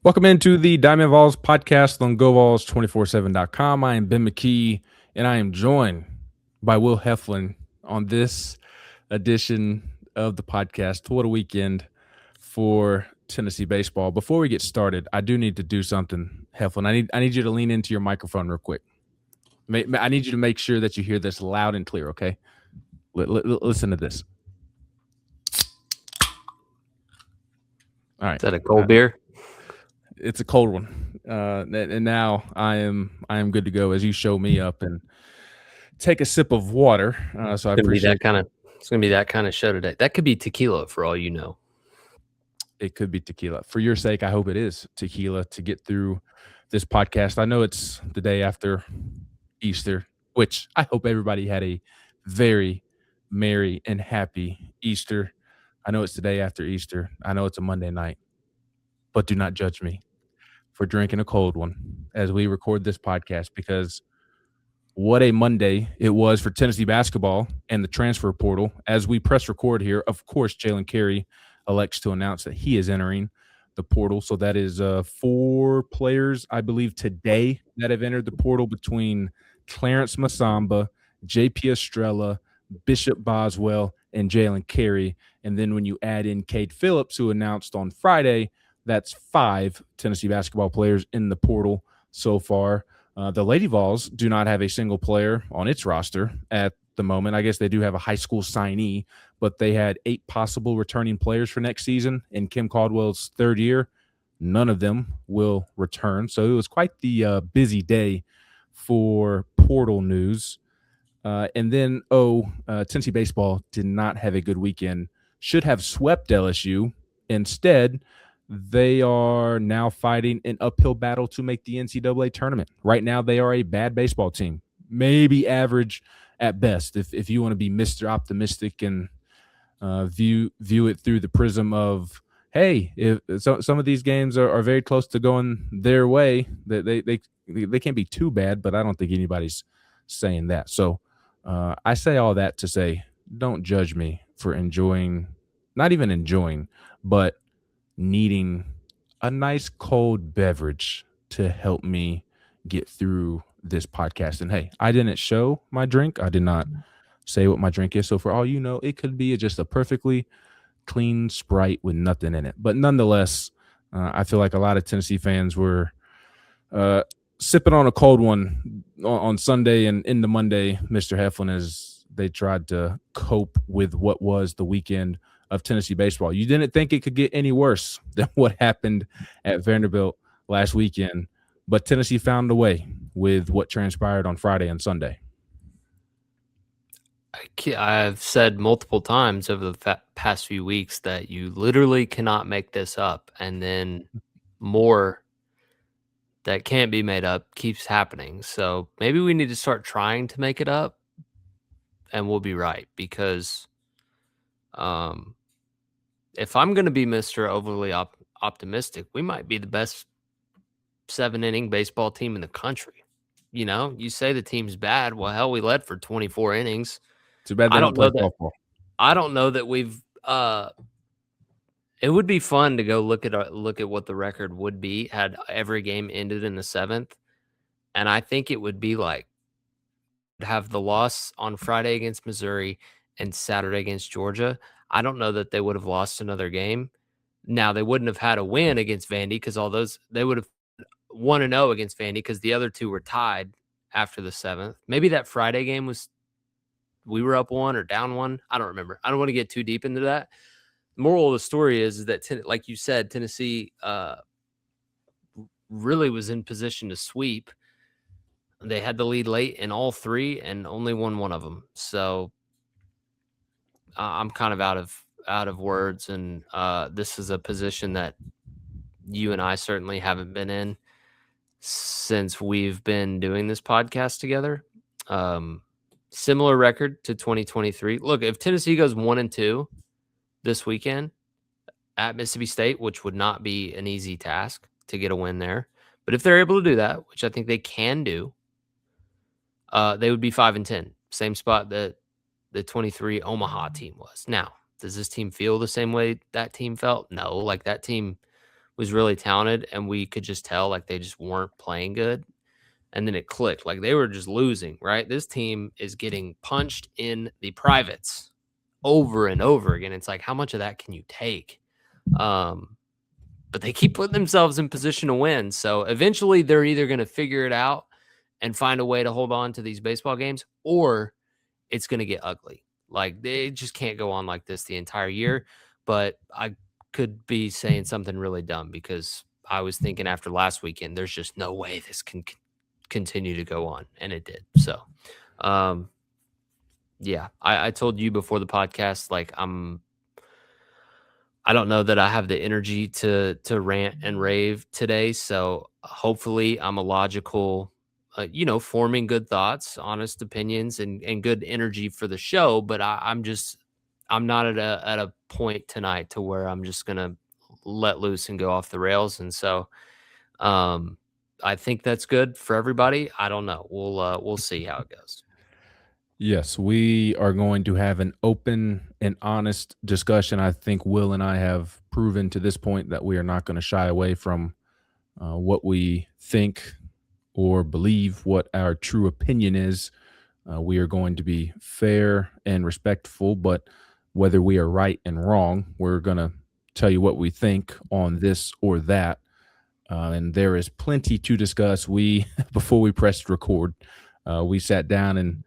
Welcome into the Diamond Vols Podcast on GoVols247.com. I am Ben McKee, and I am joined by Will Heflin on this edition of the podcast. What a weekend for Tennessee baseball. Before we get started, I do need to do something, Heflin. I need you to lean into your microphone real quick. I need you to make sure that you hear this loud and clear, okay? Listen to this. All right. Is that a cold beer? It's a cold one, and now I am good to go as you show me up and take a sip of water. So I appreciate it's gonna be that kind of show today. That could be tequila for all you know. It could be tequila. For your sake, I hope it is tequila to get through this podcast. I know it's the day after Easter, which I hope everybody had a very merry and happy Easter. I know it's the day after Easter. I know it's a Monday night, but do not judge me for drinking a cold one as we record this podcast, because what a Monday it was for Tennessee basketball and the transfer portal. As we press record here, of course, Jalen Carey elects to announce that he is entering the portal. So that is 4 players, I believe, today that have entered the portal, between Clarence Masamba, J.P. Estrella, Bishop Boswell, and Jalen Carey. And then when you add in Cade Phillips, who announced on Friday, that's 5 Tennessee basketball players in the portal so far. The Lady Vols do not have a single player on its roster at the moment. I guess they do have a high school signee, but they had 8 possible returning players for next season. In Kim Caldwell's 3rd year, none of them will return. So it was quite the busy day for portal news. And then, Tennessee baseball did not have a good weekend. Should have swept LSU. Instead, they are now fighting an uphill battle to make the NCAA tournament. Right now, they are a bad baseball team, maybe average at best, if you want to be Mr. Optimistic and view it through the prism of, hey, if some of these games are very close to going their way, they can't be too bad, but I don't think anybody's saying that. So I say all that to say, don't judge me for not even enjoying, but needing a nice cold beverage to help me get through this podcast. And hey, I didn't show my drink. I did not say what my drink is. So for all you know, it could be just a perfectly clean Sprite with nothing in it. But nonetheless, I feel like a lot of Tennessee fans were sipping on a cold one on Sunday and into Monday, Mr. Heflin, as they tried to cope with what was the weekend of Tennessee baseball. You didn't think it could get any worse than what happened at Vanderbilt last weekend, but Tennessee found a way with what transpired on Friday and Sunday. I've said multiple times over the past few weeks that you literally cannot make this up, and then more that can't be made up keeps happening. So maybe we need to start trying to make it up, and we'll be right, because if I'm going to be Mr. Overly optimistic, we might be the best 7-inning baseball team in the country. You know, you say the team's bad. Well, hell, we led for 24 innings. Too bad they don't play softball. I don't know that we've. It would be fun to go look at what the record would be had every game ended in the 7th, and I think it would be like have the loss on Friday against Missouri and Saturday against Georgia. I don't know that they would have lost another game. Now, they wouldn't have had a win against Vandy because all those they would have 1-0 against Vandy because the other 2 were tied after the 7th. Maybe that Friday game we were up 1 or down 1. I don't remember. I don't want to get too deep into that. The moral of the story is that, like you said, Tennessee really was in position to sweep. They had the lead late in all 3 and only won 1 of them. So I'm kind of out of words, and this is a position that you and I certainly haven't been in since we've been doing this podcast together. Similar record to 2023. Look, if Tennessee goes 1-2 this weekend at Mississippi State, which would not be an easy task to get a win there, but if they're able to do that, which I think they can do, they would be 5-10, same spot that the 23 Omaha team was. Now, does this team feel the same way that team felt? No, like that team was really talented, and we could just tell like they just weren't playing good. And then it clicked. Like they were just losing, right? This team is getting punched in the privates over and over again. It's like, how much of that can you take? But they keep putting themselves in position to win. So eventually they're either going to figure it out and find a way to hold on to these baseball games, or it's going to get ugly. Like they just can't go on like this the entire year. But I could be saying something really dumb because I was thinking after last weekend, there's just no way this can continue to go on, and it did. So yeah, I told you before the podcast, like I don't know that I have the energy to rant and rave today. So hopefully I'm a logical, forming good thoughts, honest opinions, and good energy for the show. But I'm not at a point tonight to where I'm just gonna let loose and go off the rails. And so I think that's good for everybody. I don't know. We'll see how it goes. Yes, we are going to have an open and honest discussion. I think Will and I have proven to this point that we are not going to shy away from what we think or believe, what our true opinion is. We are going to be fair and respectful, but whether we are right and wrong, we're going to tell you what we think on this or that. And there is plenty to discuss. We, before we pressed record, we sat down and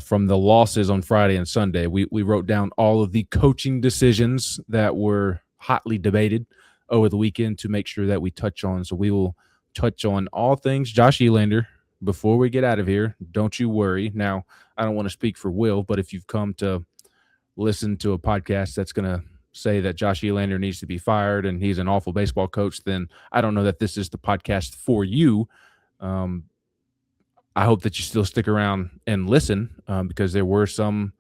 from the losses on Friday and Sunday, we wrote down all of the coaching decisions that were hotly debated over the weekend to make sure that we touch on. So we will touch on all things Josh Elander before we get out of here. Don't you worry. Now, I don't want to speak for Will, but if you've come to listen to a podcast that's going to say that Josh Elander needs to be fired and he's an awful baseball coach, then I don't know that this is the podcast for you. I hope that you still stick around and listen because there were some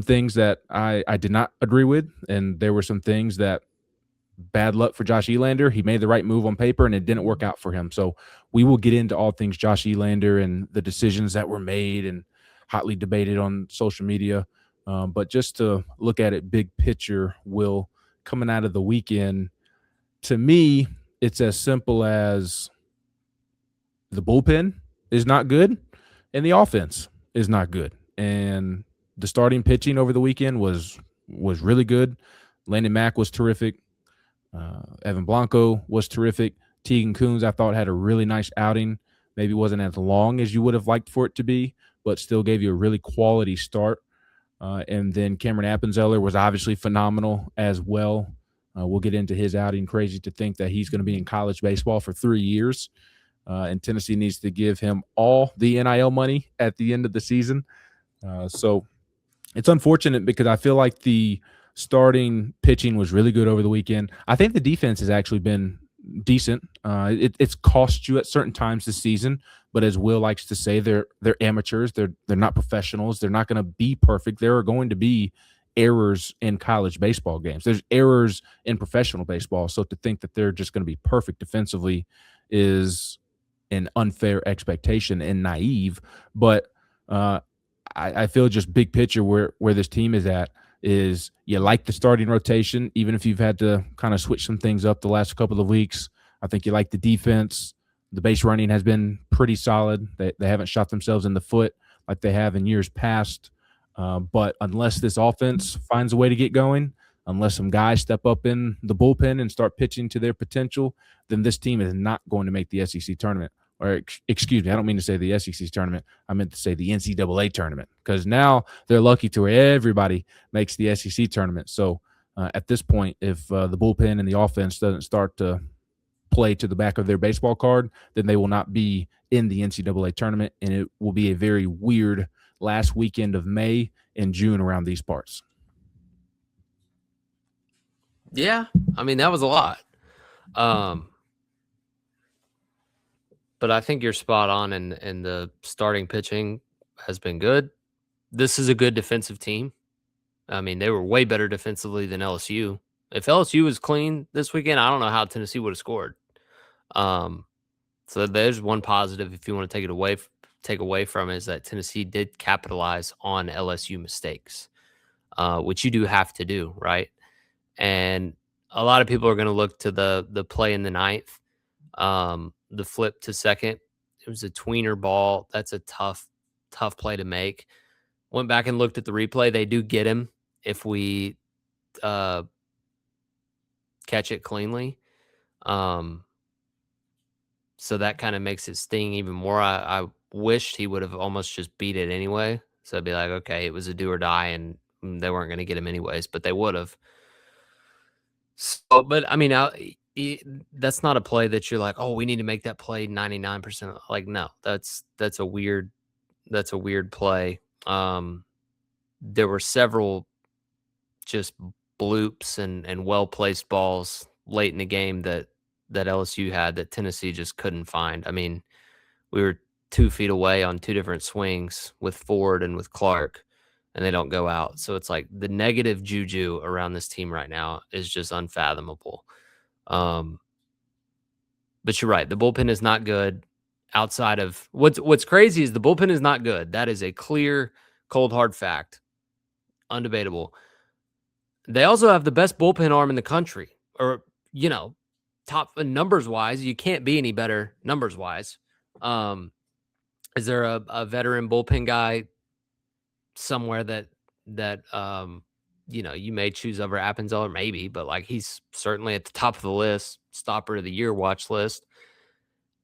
things that I did not agree with, and there were some things that bad luck for Josh Elander. He made the right move on paper, and it didn't work out for him. So we will get into all things Josh Elander and the decisions that were made and hotly debated on social media. But just to look at it big picture, Will, coming out of the weekend, to me, it's as simple as the bullpen is not good and the offense is not good. And the starting pitching over the weekend was really good. Landon Mack was terrific. Evan Blanco was terrific. Tegan Coons, I thought, had a really nice outing. Maybe wasn't as long as you would have liked for it to be, but still gave you a really quality start. And then Cameron Appenzeller was obviously phenomenal as well. We'll get into his outing. Crazy to think that he's going to be in college baseball for 3 years. And Tennessee needs to give him all the NIL money at the end of the season. So it's unfortunate because I feel like the starting pitching was really good over the weekend. I think the defense has actually been decent. It's cost you at certain times this season, but as Will likes to say, they're amateurs. They're not professionals. They're not going to be perfect. There are going to be errors in college baseball games. There's errors in professional baseball. So to think that they're just going to be perfect defensively is an unfair expectation and naive. But I feel just big picture where this team is at is you like the starting rotation, even if you've had to kind of switch some things up the last couple of weeks. I think you like the defense. The base running has been pretty solid. They haven't shot themselves in the foot like they have in years past. But unless this offense finds a way to get going, unless some guys step up in the bullpen and start pitching to their potential, then this team is not going to make the SEC tournament. Or excuse me, I don't mean to say the SEC tournament. I meant to say the NCAA tournament, because now they're lucky to where everybody makes the SEC tournament. So at this point, if the bullpen and the offense doesn't start to play to the back of their baseball card, then they will not be in the NCAA tournament, and it will be a very weird last weekend of May and June around these parts. Yeah, I mean, that was a lot. But I think you're spot on, and the starting pitching has been good. This is a good defensive team. I mean, they were way better defensively than LSU. If LSU was clean this weekend, I don't know how Tennessee would have scored. So there's one positive if you want to take away from it, is that Tennessee did capitalize on LSU mistakes, which you do have to do, right? And a lot of people are going to look to the play in the ninth, the flip to second. It was a tweener ball. That's a tough play to make. Went back and looked at the replay. They do get him if we catch it cleanly. So that kind of makes it sting even more. I wished he would have almost just beat it anyway. So I'd be like, okay, it was a do or die, and they weren't going to get him anyways, but they would have. So, but I mean, that's not a play that you're like, oh, we need to make that play 99%. Like, no, that's a weird play. There were several just bloops and well placed balls late in the game that LSU had that Tennessee just couldn't find. I mean, we were 2 feet away on 2 different swings with Ford and with Clark, and they don't go out. So it's like the negative juju around this team right now is just unfathomable. But you're right. The bullpen is not good. Outside of what's crazy is the bullpen is not good. That is a clear, cold, hard fact. Undebatable. They also have the best bullpen arm in the country, or, top numbers wise. You can't be any better numbers wise. Is there a veteran bullpen guy somewhere that you may choose over Appenzeller? Maybe, but like he's certainly at the top of the list, stopper of the year watch list.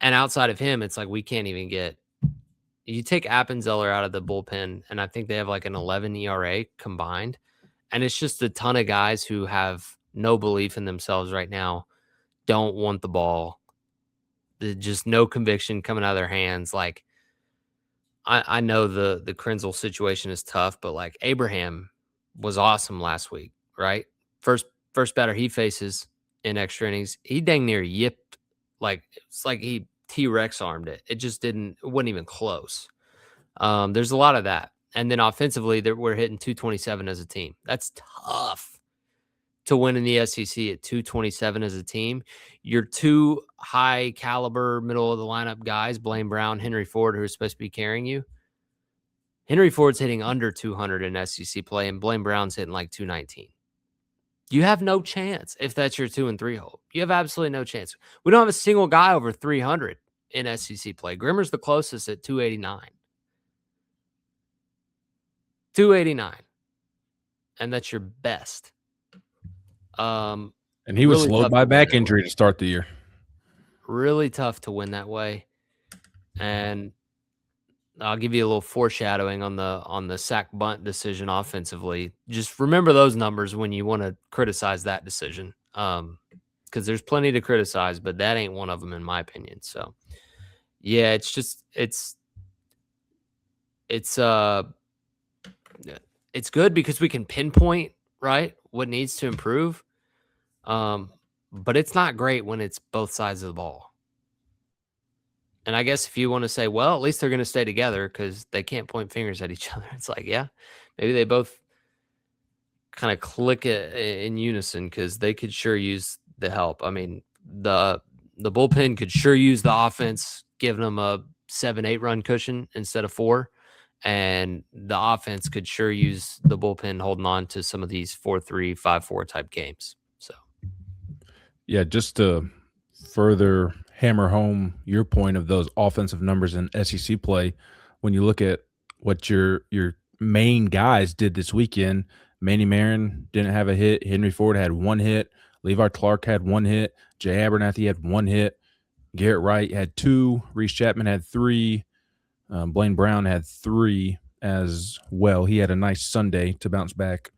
And outside of him, it's like we can't even get. You take Appenzeller out of the bullpen, and I think they have like an 11 ERA combined. And it's just a ton of guys who have no belief in themselves right now, don't want the ball. There's just no conviction coming out of their hands. Like, I know the Krenzel situation is tough, but like Abraham was awesome last week, right? First batter he faces in extra innings, he dang near yipped. Like, it's like he T-Rex armed it. It wasn't even close. There's a lot of that. And then offensively, we're hitting 227 as a team. That's tough to win in the SEC at 227 as a team. Your 2 high caliber, middle of the lineup guys, Blaine Brown, Henry Ford, who are supposed to be carrying you. Henry Ford's hitting under 200 in SEC play, and Blaine Brown's hitting like 219. You have no chance if that's your 2 and 3 hole. You have absolutely no chance. We don't have a single guy over 300 in SEC play. Grimmer's the closest at 289. 289. And that's your best. And he was really slowed by back injury to start the year. Really tough to win that way. And I'll give you a little foreshadowing on the sack bunt decision offensively. Just remember those numbers when you want to criticize that decision. Because there's plenty to criticize, but that ain't one of them in my opinion. So yeah, it's good because we can pinpoint, right, what needs to improve. But it's not great when it's both sides of the ball. And I guess if you want to say, well, at least they're going to stay together because they can't point fingers at each other. It's like, yeah, maybe they both kind of click it in unison because they could sure use the help. I mean, the bullpen could sure use the offense, giving them a 7-8 run cushion instead of 4. And the offense could sure use the bullpen holding on to some of these 4-3, 5-4 type games. So, yeah, just to further hammer home your point of those offensive numbers in SEC play, when you look at what your main guys did this weekend, Manny Marin didn't have a hit. Henry Ford had 1 hit. Levi Clark had 1 hit. Jay Abernathy had 1 hit. Garrett Wright had 2. Reese Chapman had 3. Blaine Brown had 3 as well. He had a nice Sunday to bounce back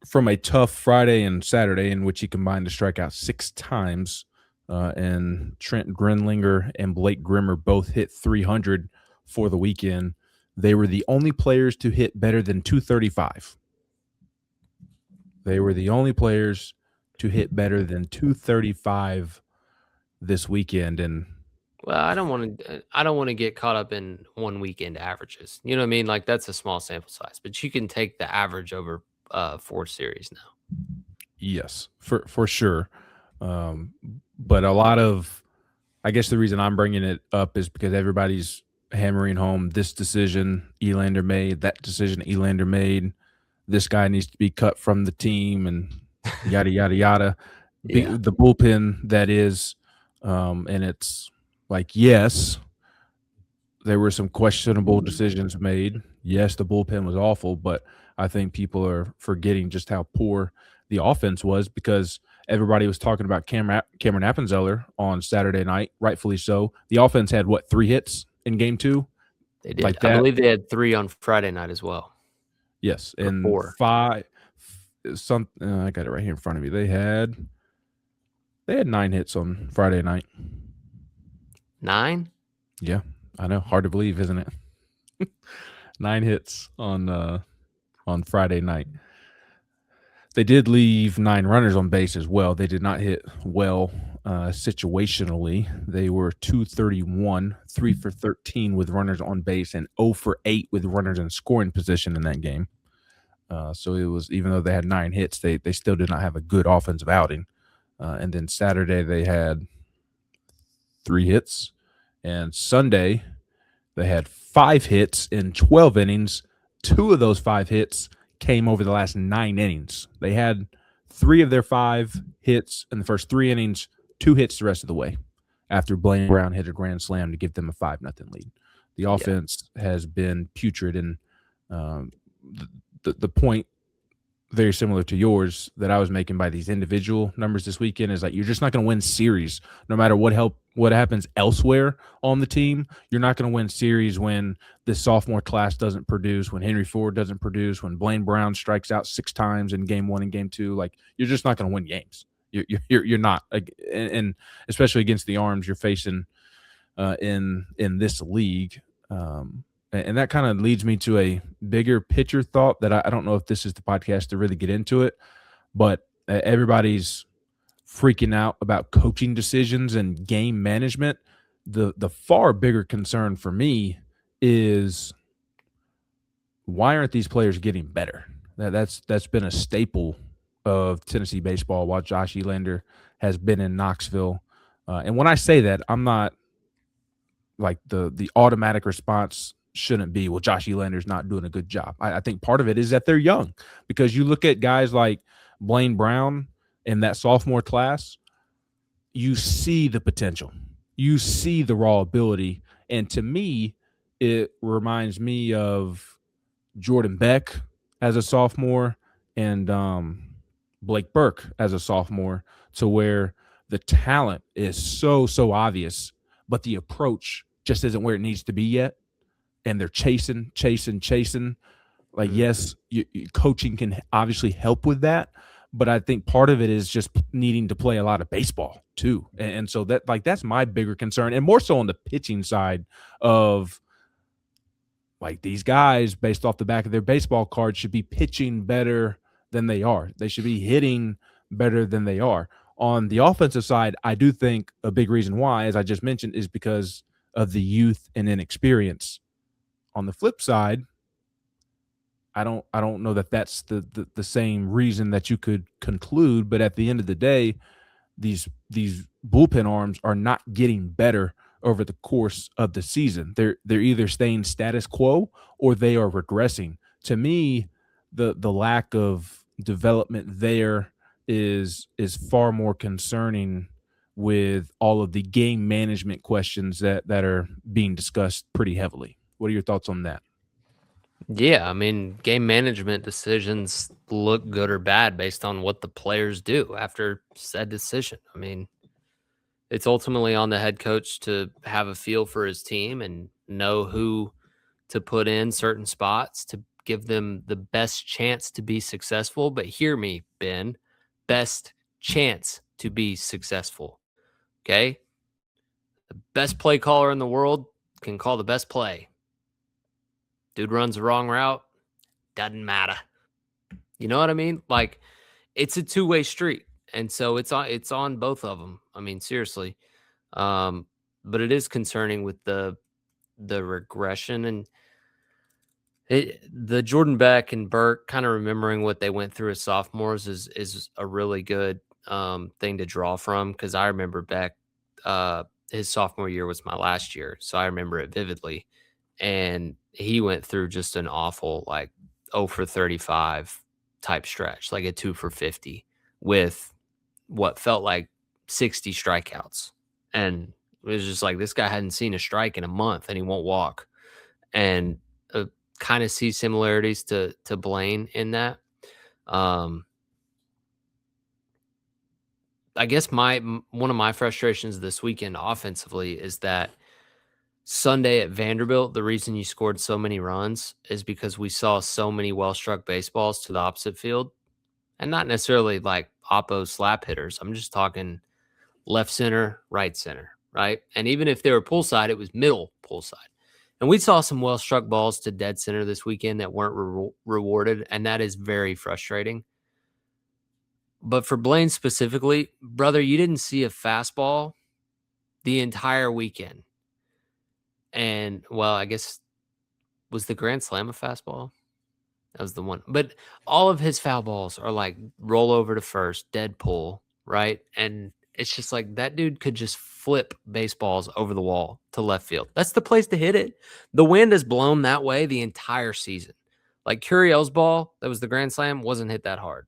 from a tough Friday and Saturday in which he combined to strike out 6 times. And Trent Grenlinger and Blake Grimmer both hit 300 for the weekend. They were the only players to hit better than 235. They were the only players to hit better than 235 this weekend. And well, I don't want to get caught up in one weekend averages. You know what I mean? Like that's a small sample size, but you can take the average over 4 series now. Yes, for sure. But a lot of, I guess the reason I'm bringing it up is because everybody's hammering home this decision Elander made, that decision Elander made. This guy needs to be cut from the team, and yada yada yada. Yeah. The bullpen that is, and it's like, yes, there were some questionable decisions made. Yes, the bullpen was awful, but I think people are forgetting just how poor the offense was because everybody was talking about Cameron Appenzeller on Saturday night, rightfully so. The offense had what, 3 hits in game 2? They did. Like I that. believe they had 3 on Friday night as well, Yes, or and 4. 5 some I got it right here in front of me. They had 9 hits on Friday night. 9? Yeah, I know, hard to believe, isn't it? 9 hits on Friday night. They did leave 9 runners on base as well. They did not hit well situationally. They were 231, 3 for 13 with runners on base, and 0 for 8 with runners in scoring position in that game. So it was, even though they had 9 hits, they still did not have a good offensive outing. And then Saturday they had 3 hits, and Sunday they had 5 hits in 12 innings. 2 of those 5 hits came over the last 9 innings. They had 3 of their 5 hits in the first 3 innings, 2 hits the rest of the way after Blaine Brown hit a grand slam to give them a 5-0 lead. The offense has been putrid, and the point, very similar to yours, that I was making by these individual numbers this weekend is like, you're just not going to win series no matter what happens elsewhere on the team. You're not going to win series when the sophomore class doesn't produce, when Henry Ford doesn't produce, when Blaine Brown strikes out 6 times in game 1 and game 2. Like, you're just not going to win games. You're not, and especially against the arms you're facing in this league. And that kind of leads me to a bigger picture thought that I don't know if this is the podcast to really get into it, but everybody's freaking out about coaching decisions and game management. The far bigger concern for me is, why aren't these players getting better? That's been a staple of Tennessee baseball while Josh Elander has been in Knoxville. And when I say that, I'm not like the automatic response shouldn't be, well, Josh Elander's not doing a good job. I think part of it is that they're young, because you look at guys like Blaine Brown in that sophomore class, you see the potential, you see the raw ability. And to me, it reminds me of Jordan Beck as a sophomore and Blake Burke as a sophomore, to where the talent is so obvious, but the approach just isn't where it needs to be yet. And they're chasing. Like, yes, coaching can obviously help with that, but I think part of it is just needing to play a lot of baseball too. And so that's my bigger concern, and more so on the pitching side of, like, these guys, based off the back of their baseball cards, should be pitching better than they are. They should be hitting better than they are. On the offensive side, I do think a big reason why, as I just mentioned, is because of the youth and inexperience. On the flip side, I don't know that that's the same reason that you could conclude, but at the end of the day, these bullpen arms are not getting better over the course of the season. They're either staying status quo or they are regressing. To me, the lack of development there is far more concerning, with all of the game management questions that are being discussed pretty heavily. What are your thoughts on that? Yeah, I mean, game management decisions look good or bad based on what the players do after said decision. I mean, it's ultimately on the head coach to have a feel for his team and know who to put in certain spots to give them the best chance to be successful. But hear me, Ben, best chance to be successful. Okay? The best play caller in the world can call the best play. Dude runs the wrong route, doesn't matter. You know what I mean? Like, it's a two-way street. And so it's on both of them. I mean, seriously. But it is concerning with the regression, and the Jordan Beck and Burke, kind of remembering what they went through as sophomores is a really good thing to draw from, because I remember Beck, his sophomore year was my last year, so I remember it vividly. And he went through just an awful, like, 0 for 35 type stretch, like a 2 for 50, with what felt like 60 strikeouts. And it was just like this guy hadn't seen a strike in a month and he won't walk. And kind of see similarities to Blaine in that. I guess one of my frustrations this weekend offensively is that Sunday at Vanderbilt, the reason you scored so many runs is because we saw so many well-struck baseballs to the opposite field, and not necessarily like oppo slap hitters. I'm just talking left center, right? And even if they were pull side, it was middle pull side. And we saw some well-struck balls to dead center this weekend that weren't rewarded, and that is very frustrating. But for Blaine specifically, brother, you didn't see a fastball the entire weekend. And, well, I guess, was the grand slam a fastball? That was the one. But all of his foul balls are like roll over to first, dead pull, right? And it's just like that dude could just flip baseballs over the wall to left field. That's the place to hit it. The wind has blown that way the entire season. Like Curiel's ball, that was the grand slam, wasn't hit that hard.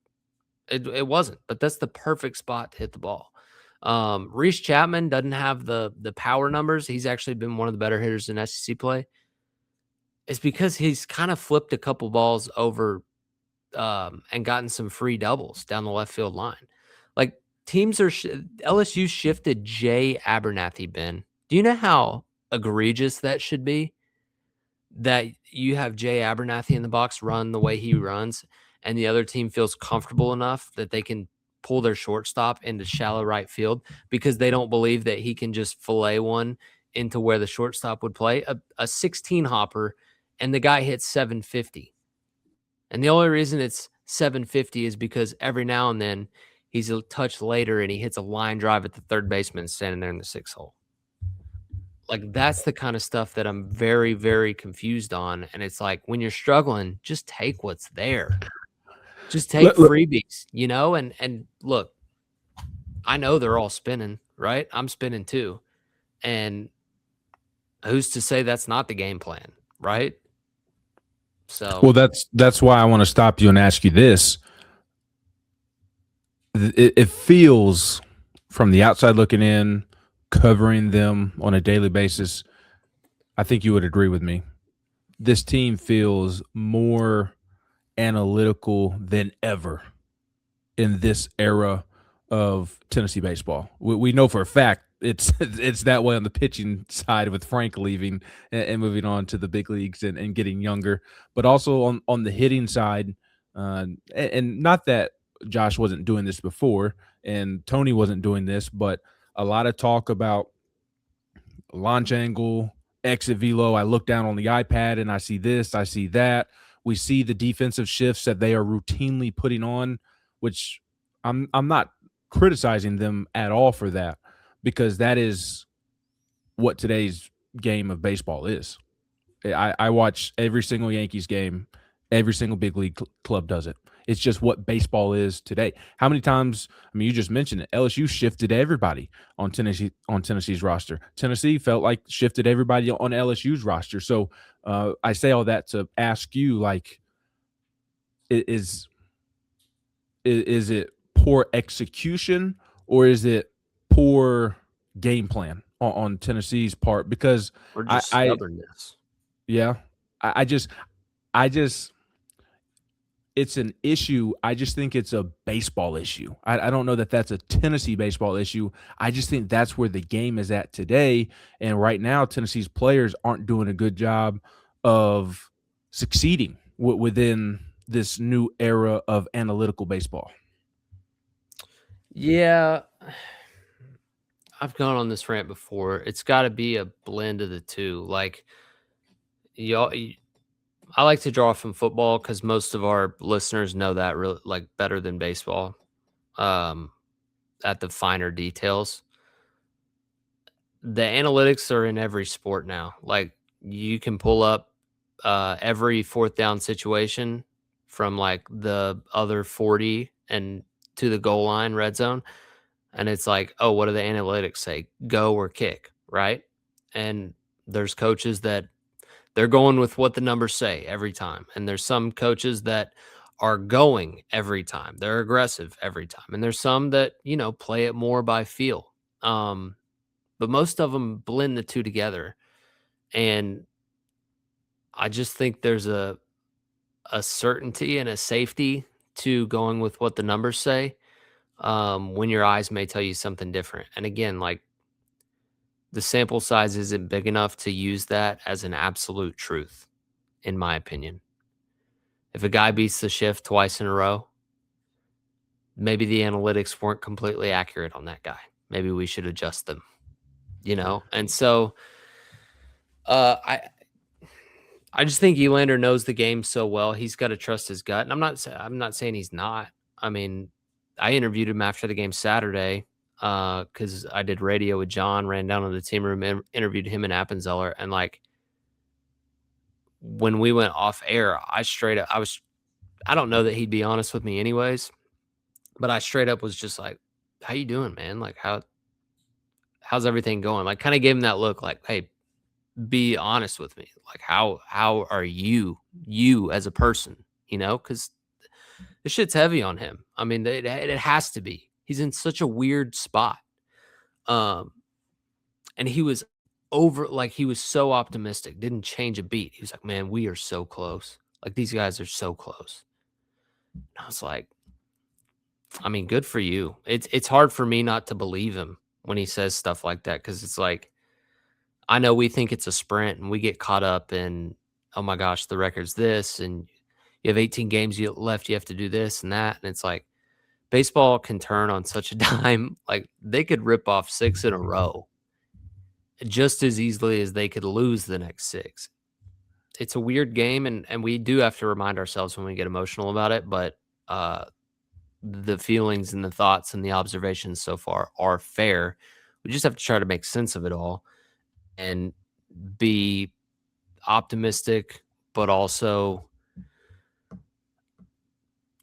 It wasn't, but that's the perfect spot to hit the ball. Reese Chapman doesn't have the power numbers. He's actually been one of the better hitters in SEC play. It's because he's kind of flipped a couple balls over and gotten some free doubles down the left field line. Like teams are LSU shifted Jay Abernathy, Ben. Do you know how egregious that should be? That you have Jay Abernathy in the box run the way he runs, and the other team feels comfortable enough that they can pull their shortstop into shallow right field because they don't believe that he can just fillet one into where the shortstop would play. A 16 hopper, and the guy hits 750. And the only reason it's 750 is because every now and then he's a touch later and he hits a line drive at the third baseman standing there in the 6th hole. Like that's the kind of stuff that I'm very, very confused on. And it's like when you're struggling, just take what's there. Just take freebies, you know? And look, I know they're all spinning, right? I'm spinning too. And who's to say that's not the game plan, right? So well, that's why I want to stop you and ask you this. It feels from the outside looking in, covering them on a daily basis, I think you would agree with me. This team feels more analytical than ever in this era of Tennessee baseball. We know for a fact it's that way on the pitching side with Frank leaving and moving on to the big leagues and getting younger, but also on the hitting side. And not that Josh wasn't doing this before and Tony wasn't doing this, but a lot of talk about launch angle, exit velo. I look down on the iPad and I see this, I see that. We see the defensive shifts that they are routinely putting on, which I'm not criticizing them at all for that, because that is what today's game of baseball is. I watch every single Yankees game. Every single big league club does it. It's just what baseball is today. How many times, I mean, you just mentioned it, LSU shifted everybody on Tennessee's roster. Tennessee felt like shifted everybody on LSU's roster. So I say all that to ask you, like, is it poor execution or is it poor game plan on Tennessee's part? Because or just stubbornness. I just it's an issue. I just think it's a baseball issue. I don't know that that's a Tennessee baseball issue. I just think that's where the game is at today. And right now, Tennessee's players aren't doing a good job of succeeding within this new era of analytical baseball. Yeah, I've gone on this rant before. It's got to be a blend of the two. Like, I like to draw from football because most of our listeners know that really like better than baseball. At the finer details, the analytics are in every sport now. Like you can pull up every 4th down situation from like the other 40 and to the goal line, red zone. And it's like, oh, what do the analytics say? Go or kick, right? And there's coaches that they're going with what the numbers say every time. And there's some coaches that are going every time. They're aggressive every time. And there's some that, play it more by feel. But most of them blend the two together. And I just think there's a certainty and a safety to going with what the numbers say, when your eyes may tell you something different. And again, like, the sample size isn't big enough to use that as an absolute truth, in my opinion. If a guy beats the shift twice in a row, maybe the analytics weren't completely accurate on that guy. Maybe we should adjust them, And so I just think Elander knows the game so well. He's got to trust his gut. And I'm not saying he's not. I mean, I interviewed him after the game Saturday because I did radio with John, ran down to the team room, interviewed him and Appenzeller. And like, when we went off air, I don't know that he'd be honest with me anyways, but I straight up was just like, how you doing, man? Like, how's everything going? Like, kind of gave him that look like, hey, be honest with me. Like, how are you as a person, because this shit's heavy on him. I mean, it has to be. He's in such a weird spot. And he was he was so optimistic, didn't change a beat. He was like, man, we are so close. Like, these guys are so close. And I was like, I mean, good for you. It's hard for me not to believe him when he says stuff like that, because it's like, I know we think it's a sprint and we get caught up in, oh my gosh, the record's this, and you have 18 games left, you have to do this and that. And it's like, baseball can turn on such a dime. Like, they could rip off 6 in a row just as easily as they could lose the next 6. It's a weird game, and we do have to remind ourselves when we get emotional about it, but the feelings and the thoughts and the observations so far are fair. We just have to try to make sense of it all and be optimistic, but also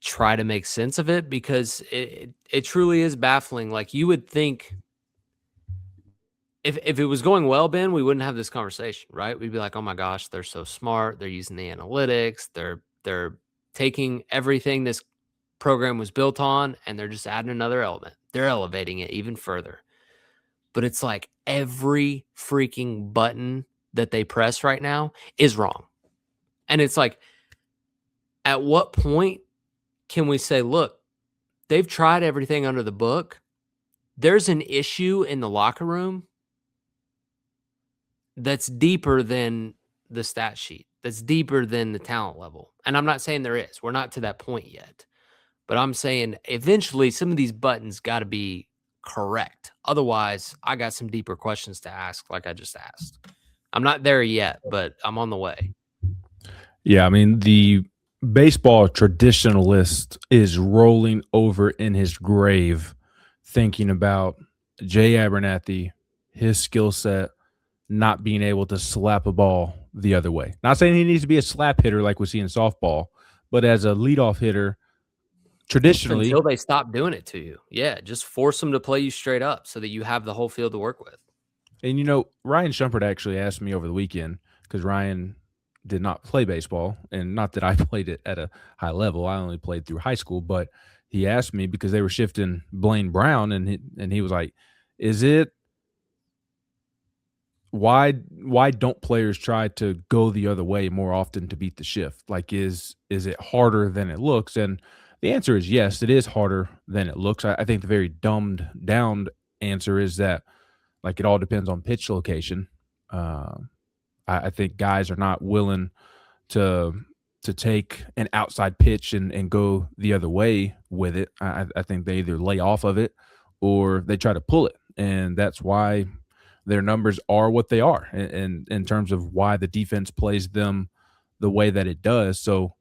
try to make sense of it, because it truly is baffling. Like, you would think if it was going well, Ben, we wouldn't have this conversation, right? We'd be like, oh my gosh, they're so smart. They're using the analytics. They're taking everything this program was built on, and they're just adding another element. They're elevating it even further. But it's like every freaking button that they press right now is wrong. And it's like, at what point can we say, look, they've tried everything under the book. There's an issue in the locker room that's deeper than the stat sheet, that's deeper than the talent level. And I'm not saying there is. We're not to that point yet. But I'm saying eventually some of these buttons got to be correct. Otherwise, I got some deeper questions to ask, like I just asked. I'm not there yet, but I'm on the way. Yeah, I mean, the baseball traditionalist is rolling over in his grave thinking about Jay Abernathy, his skill set, not being able to slap a ball the other way. Not saying he needs to be a slap hitter like we see in softball, but as a leadoff hitter, traditionally, until they stop doing it to you. Yeah, just force them to play you straight up so that you have the whole field to work with. And, Ryan Shumpert actually asked me over the weekend, because Ryan did not play baseball, and not that I played it at a high level. I only played through high school, but he asked me because they were shifting Blaine Brown, and he was like, is it why don't players try to go the other way more often to beat the shift? Like, is it harder than it looks? And the answer is yes, it is harder than it looks. I think the very dumbed down answer is that, like, it all depends on pitch location. I think guys are not willing to take an outside pitch and go the other way with it. I think they either lay off of it or they try to pull it, and that's why their numbers are what they are, and in terms of why the defense plays them the way that it does. So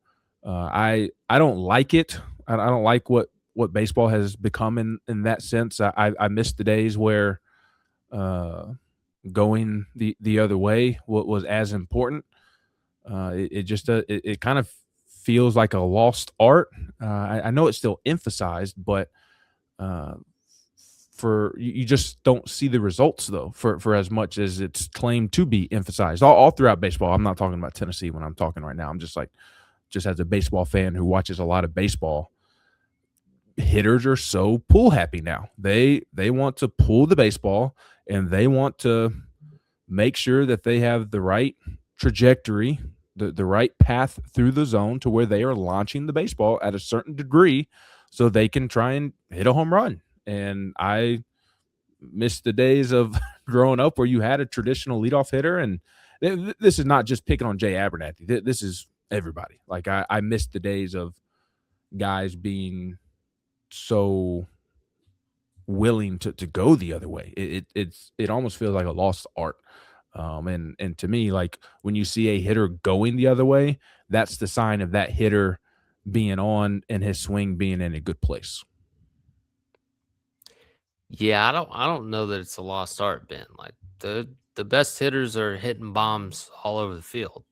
I don't like it. I don't like what baseball has become in that sense. I miss the days where going the other way was as important. It kind of feels like a lost art. I know it's still emphasized, but you just don't see the results, though, for as much as it's claimed to be emphasized all throughout baseball. I'm not talking about Tennessee when I'm talking right now. I'm just like, just as a baseball fan who watches a lot of baseball, hitters are so pull happy now. They want to pull the baseball, and they want to make sure that they have the right trajectory, the right path through the zone to where they are launching the baseball at a certain degree so they can try and hit a home run. And I miss the days of growing up where you had a traditional leadoff hitter. And this is not just picking on Jay Abernathy. This is everybody. Like I miss the days of guys being so willing to go the other way. It almost feels like a lost art. And to me, like when you see a hitter going the other way, that's the sign of that hitter being on and his swing being in a good place. Yeah, I don't know that it's a lost art, Ben. Like the best hitters are hitting bombs all over the field.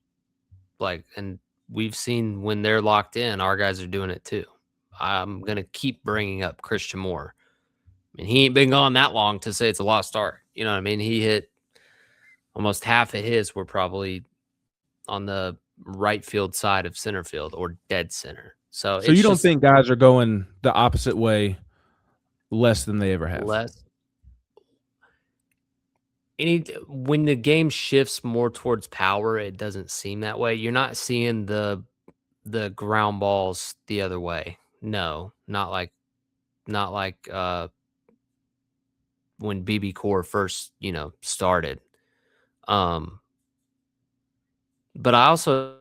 Like, and we've seen when they're locked in, our guys are doing it too. I'm gonna keep bringing up Christian Moore. I mean, he ain't been gone that long to say it's a lost art. You know what I mean? He hit almost half of his were probably on the right field side of center field or dead center. So you don't think guys are going the opposite way less than they ever have? Less. When the game shifts more towards power, it doesn't seem that way. You're not seeing the ground balls the other way. No, not like when BB Core first, started. But I also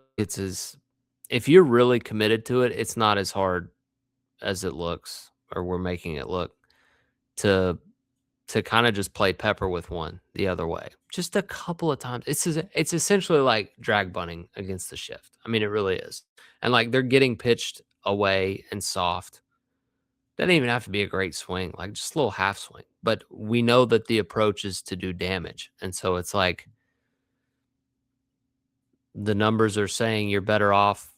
if you're really committed to it, it's not as hard as it looks, or we're making it look, to kind of just play pepper with one the other way. Just a couple of times. It's essentially like drag bunting against the shift. I mean, it really is. And like they're getting pitched away and soft. Doesn't even have to be a great swing, like just a little half swing. But we know that the approach is to do damage. And so it's like the numbers are saying you're better off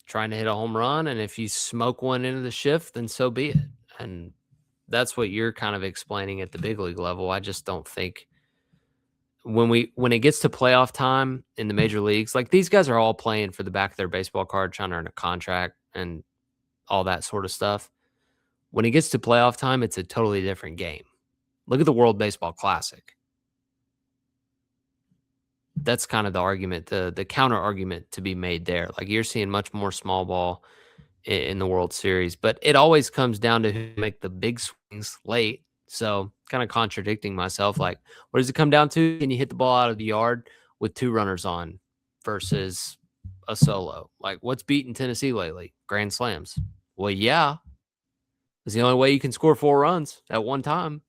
trying to hit a home run. And if you smoke one into the shift, then so be it. And that's what you're kind of explaining at the big league level. I just don't think when it gets to playoff time in the major leagues, like these guys are all playing for the back of their baseball card, trying to earn a contract and all that sort of stuff. When it gets to playoff time, it's a totally different game. Look at the World Baseball Classic. That's kind of the argument, the counter argument to be made there. Like you're seeing much more small ball in the World Series, but it always comes down to who make the big swings late. So kind of contradicting myself. Like, what does it come down to? Can you hit the ball out of the yard with two runners on versus a solo? Like, what's beaten Tennessee lately? Grand slams. Well, yeah. It's the only way you can score 4 runs at one time.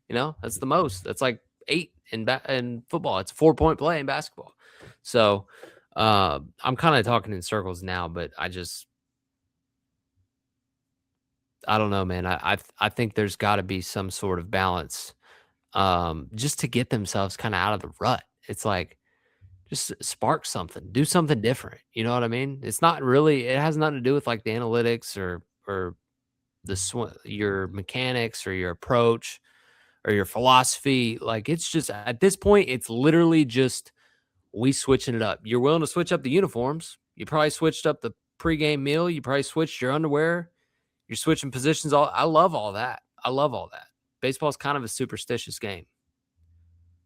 That's the most. That's like 8 in football. It's a 4-point play in basketball. So I'm kind of talking in circles now, but I don't know, man. I think there's got to be some sort of balance just to get themselves kind of out of the rut. It's like just spark something, do something different. You know what I mean? It's not really, it has nothing to do with like the analytics or your mechanics or your approach or your philosophy. Like it's just at this point, it's literally just we switching it up. You're willing to switch up the uniforms. You probably switched up the pregame meal. You probably switched your underwear. You're switching positions. I love all that. Baseball is kind of a superstitious game.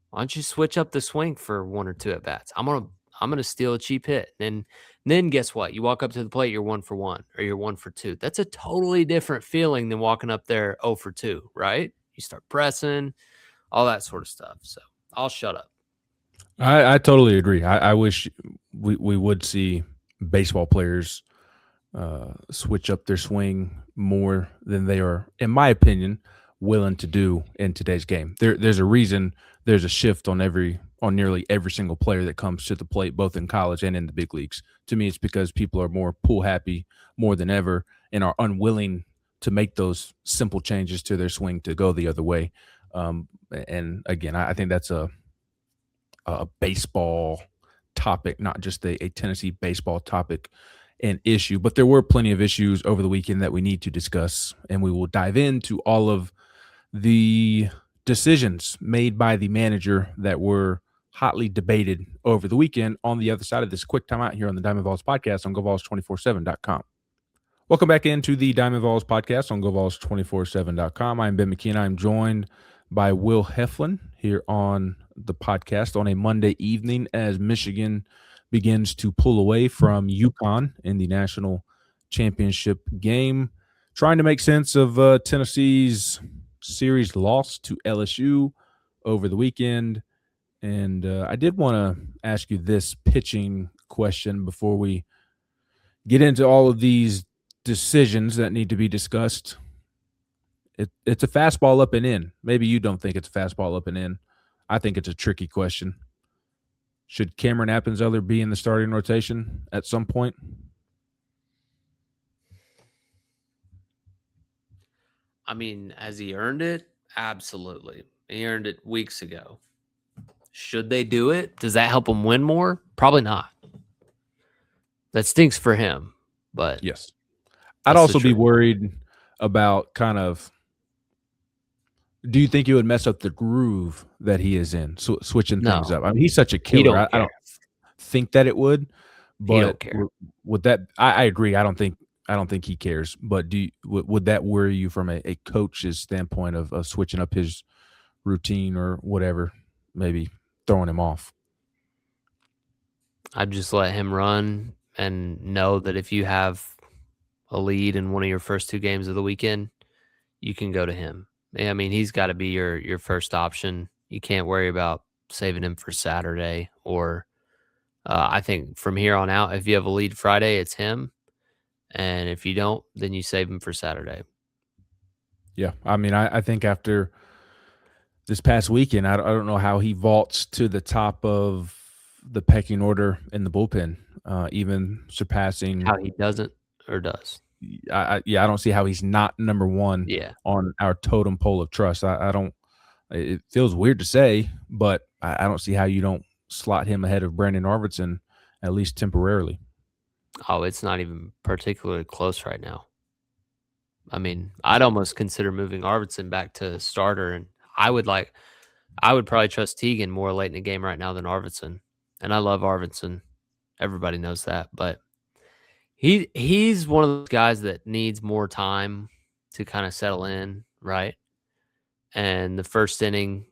Why don't you switch up the swing for 1 or 2 at bats? I'm gonna steal a cheap hit. And then guess what? You walk up to the plate, you're 1 for 1 or you're 1 for 2. That's a totally different feeling than walking up there 0 for 2, right? You start pressing, all that sort of stuff. So I'll shut up. I totally agree. I wish we would see baseball players switch up their swing more than they are, in my opinion, willing to do in today's game. There's a reason there's a shift on nearly every single player that comes to the plate, both in college and in the big leagues. To me, it's because people are more pull happy more than ever and are unwilling to make those simple changes to their swing to go the other way. And again, I think that's a baseball topic, not just a Tennessee baseball topic and issue. But there were plenty of issues over the weekend that we need to discuss, and we will dive into all of the decisions made by the manager that were hotly debated over the weekend on the other side of this quick timeout here on the Diamond Vols Podcast on GoVols247.com. Welcome back into the Diamond Vols Podcast on GoVols247.com. I'm Ben McKee, and I'm joined by Will Heflin here on the podcast on a Monday evening as Michigan begins to pull away from UConn in the national championship game, trying to make sense of Tennessee's series loss to LSU over the weekend. And I did want to ask you this pitching question before we get into all of these decisions that need to be discussed. It's a fastball up and in. Maybe you don't think it's a fastball up and in. I think it's a tricky question. Should Cameron Appenzeller be in the starting rotation at some point? I mean, has he earned it? Absolutely. He earned it weeks ago. Should they do it? Does that help him win more? Probably not. That stinks for him, but yes. I'd also be worried about kind of, do you think it would mess up the groove that he is in, switching things up? I mean, he's such a killer. I don't think that it would, but would that? I agree. I don't think he cares. But would that worry you from a coach's standpoint of switching up his routine or whatever, maybe throwing him off? I'd just let him run and know that if you have a lead in one of your first two games of the weekend, you can go to him. I mean, he's got to be your first option. You can't worry about saving him for Saturday or I think from here on out, if you have a lead Friday, it's him. And if you don't, then you save him for Saturday. Yeah. I mean, I think after this past weekend, I don't know how he vaults to the top of the pecking order in the bullpen, even surpassing. How he doesn't or does. I don't see how he's not number one on our totem pole of trust. I don't – it feels weird to say, but I don't see how you don't slot him ahead of Brandon Arvidsson, at least temporarily. Oh, it's not even particularly close right now. I mean, I'd almost consider moving Arvidsson back to starter, and I would probably trust Teagan more late in the game right now than Arvidsson. And I love Arvidsson. Everybody knows that, but he's one of those guys that needs more time to kind of settle in, right? And the first inning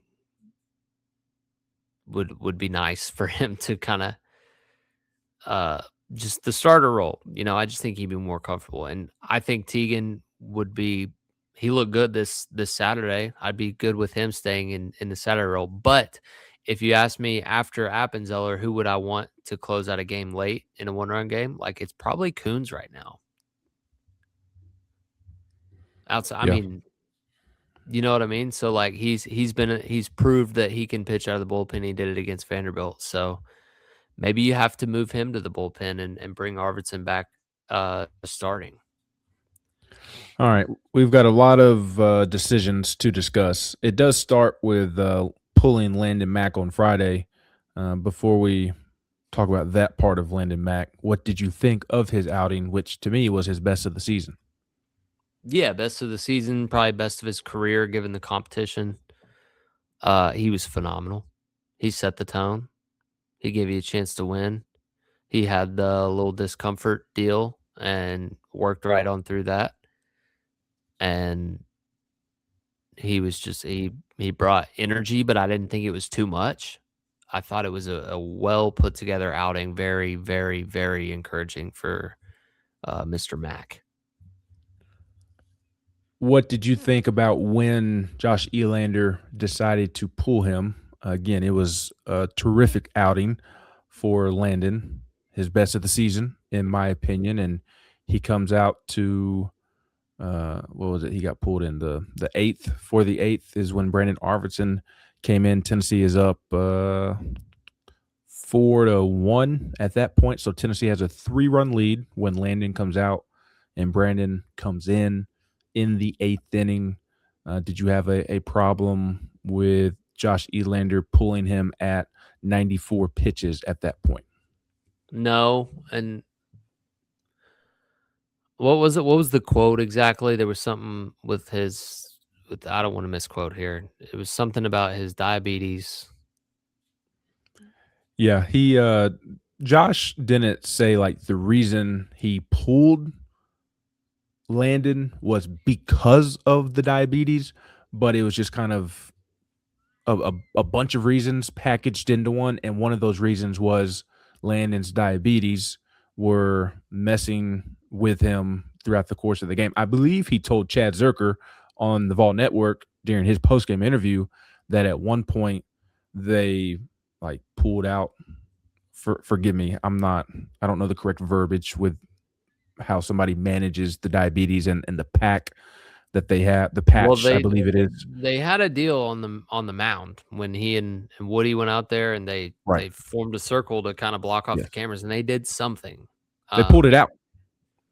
would be nice for him to kind of just the starter role. You know, I just think he'd be more comfortable. And I think Teagan he looked good this Saturday. I'd be good with him staying in the Saturday role. But if you ask me after Appenzeller, who would I want to close out a game late in a one-run game? Like, it's probably Coons right now. Outside, I mean, you know what I mean? So, like, he's proved that he can pitch out of the bullpen. He did it against Vanderbilt. So maybe you have to move him to the bullpen and bring Arvidsson back starting. All right. We've got a lot of decisions to discuss. It does start with pulling Landon Mack on Friday. Before we talk about that part of Landon Mack, what did you think of his outing, which to me was his best of the season? Yeah, best of the season, probably best of his career given the competition. He was phenomenal. He set the tone. He gave you a chance to win. He had the little discomfort deal and worked right on through that. And he was just he brought energy, but I didn't think it was too much. I thought it was a well put together outing, very, very, very encouraging for Mr. Mack. What did you think about when Josh Elander decided to pull him? Again, it was a terrific outing for Landon, his best of the season, in my opinion, and he comes out to what was it? He got pulled in the eighth. For the eighth is when Brandon Arvidsson came in. Tennessee is up 4-1 at that point. So Tennessee has a 3-run lead when Landon comes out and Brandon comes in the eighth inning. Did you have a problem with Josh Elander pulling him at 94 pitches at that point? No. And what was it? What was the quote exactly? There was something with I don't want to misquote here. It was something about his diabetes. Yeah, Josh didn't say, like, the reason he pulled Landon was because of the diabetes, but it was just kind of a bunch of reasons packaged into one, and one of those reasons was Landon's diabetes were messing with him throughout the course of the game. I believe he told Chad Zerker on the Vol Network during his postgame interview that at one point they, like, pulled out forgive me, I don't know the correct verbiage with how somebody manages the diabetes and the pack that they have, the Well, patch, I believe it is. they had a deal on the mound when he and Woody went out there, and Right. they formed a circle to kinda block off the Yes. cameras, and they did something. They pulled it Um, out.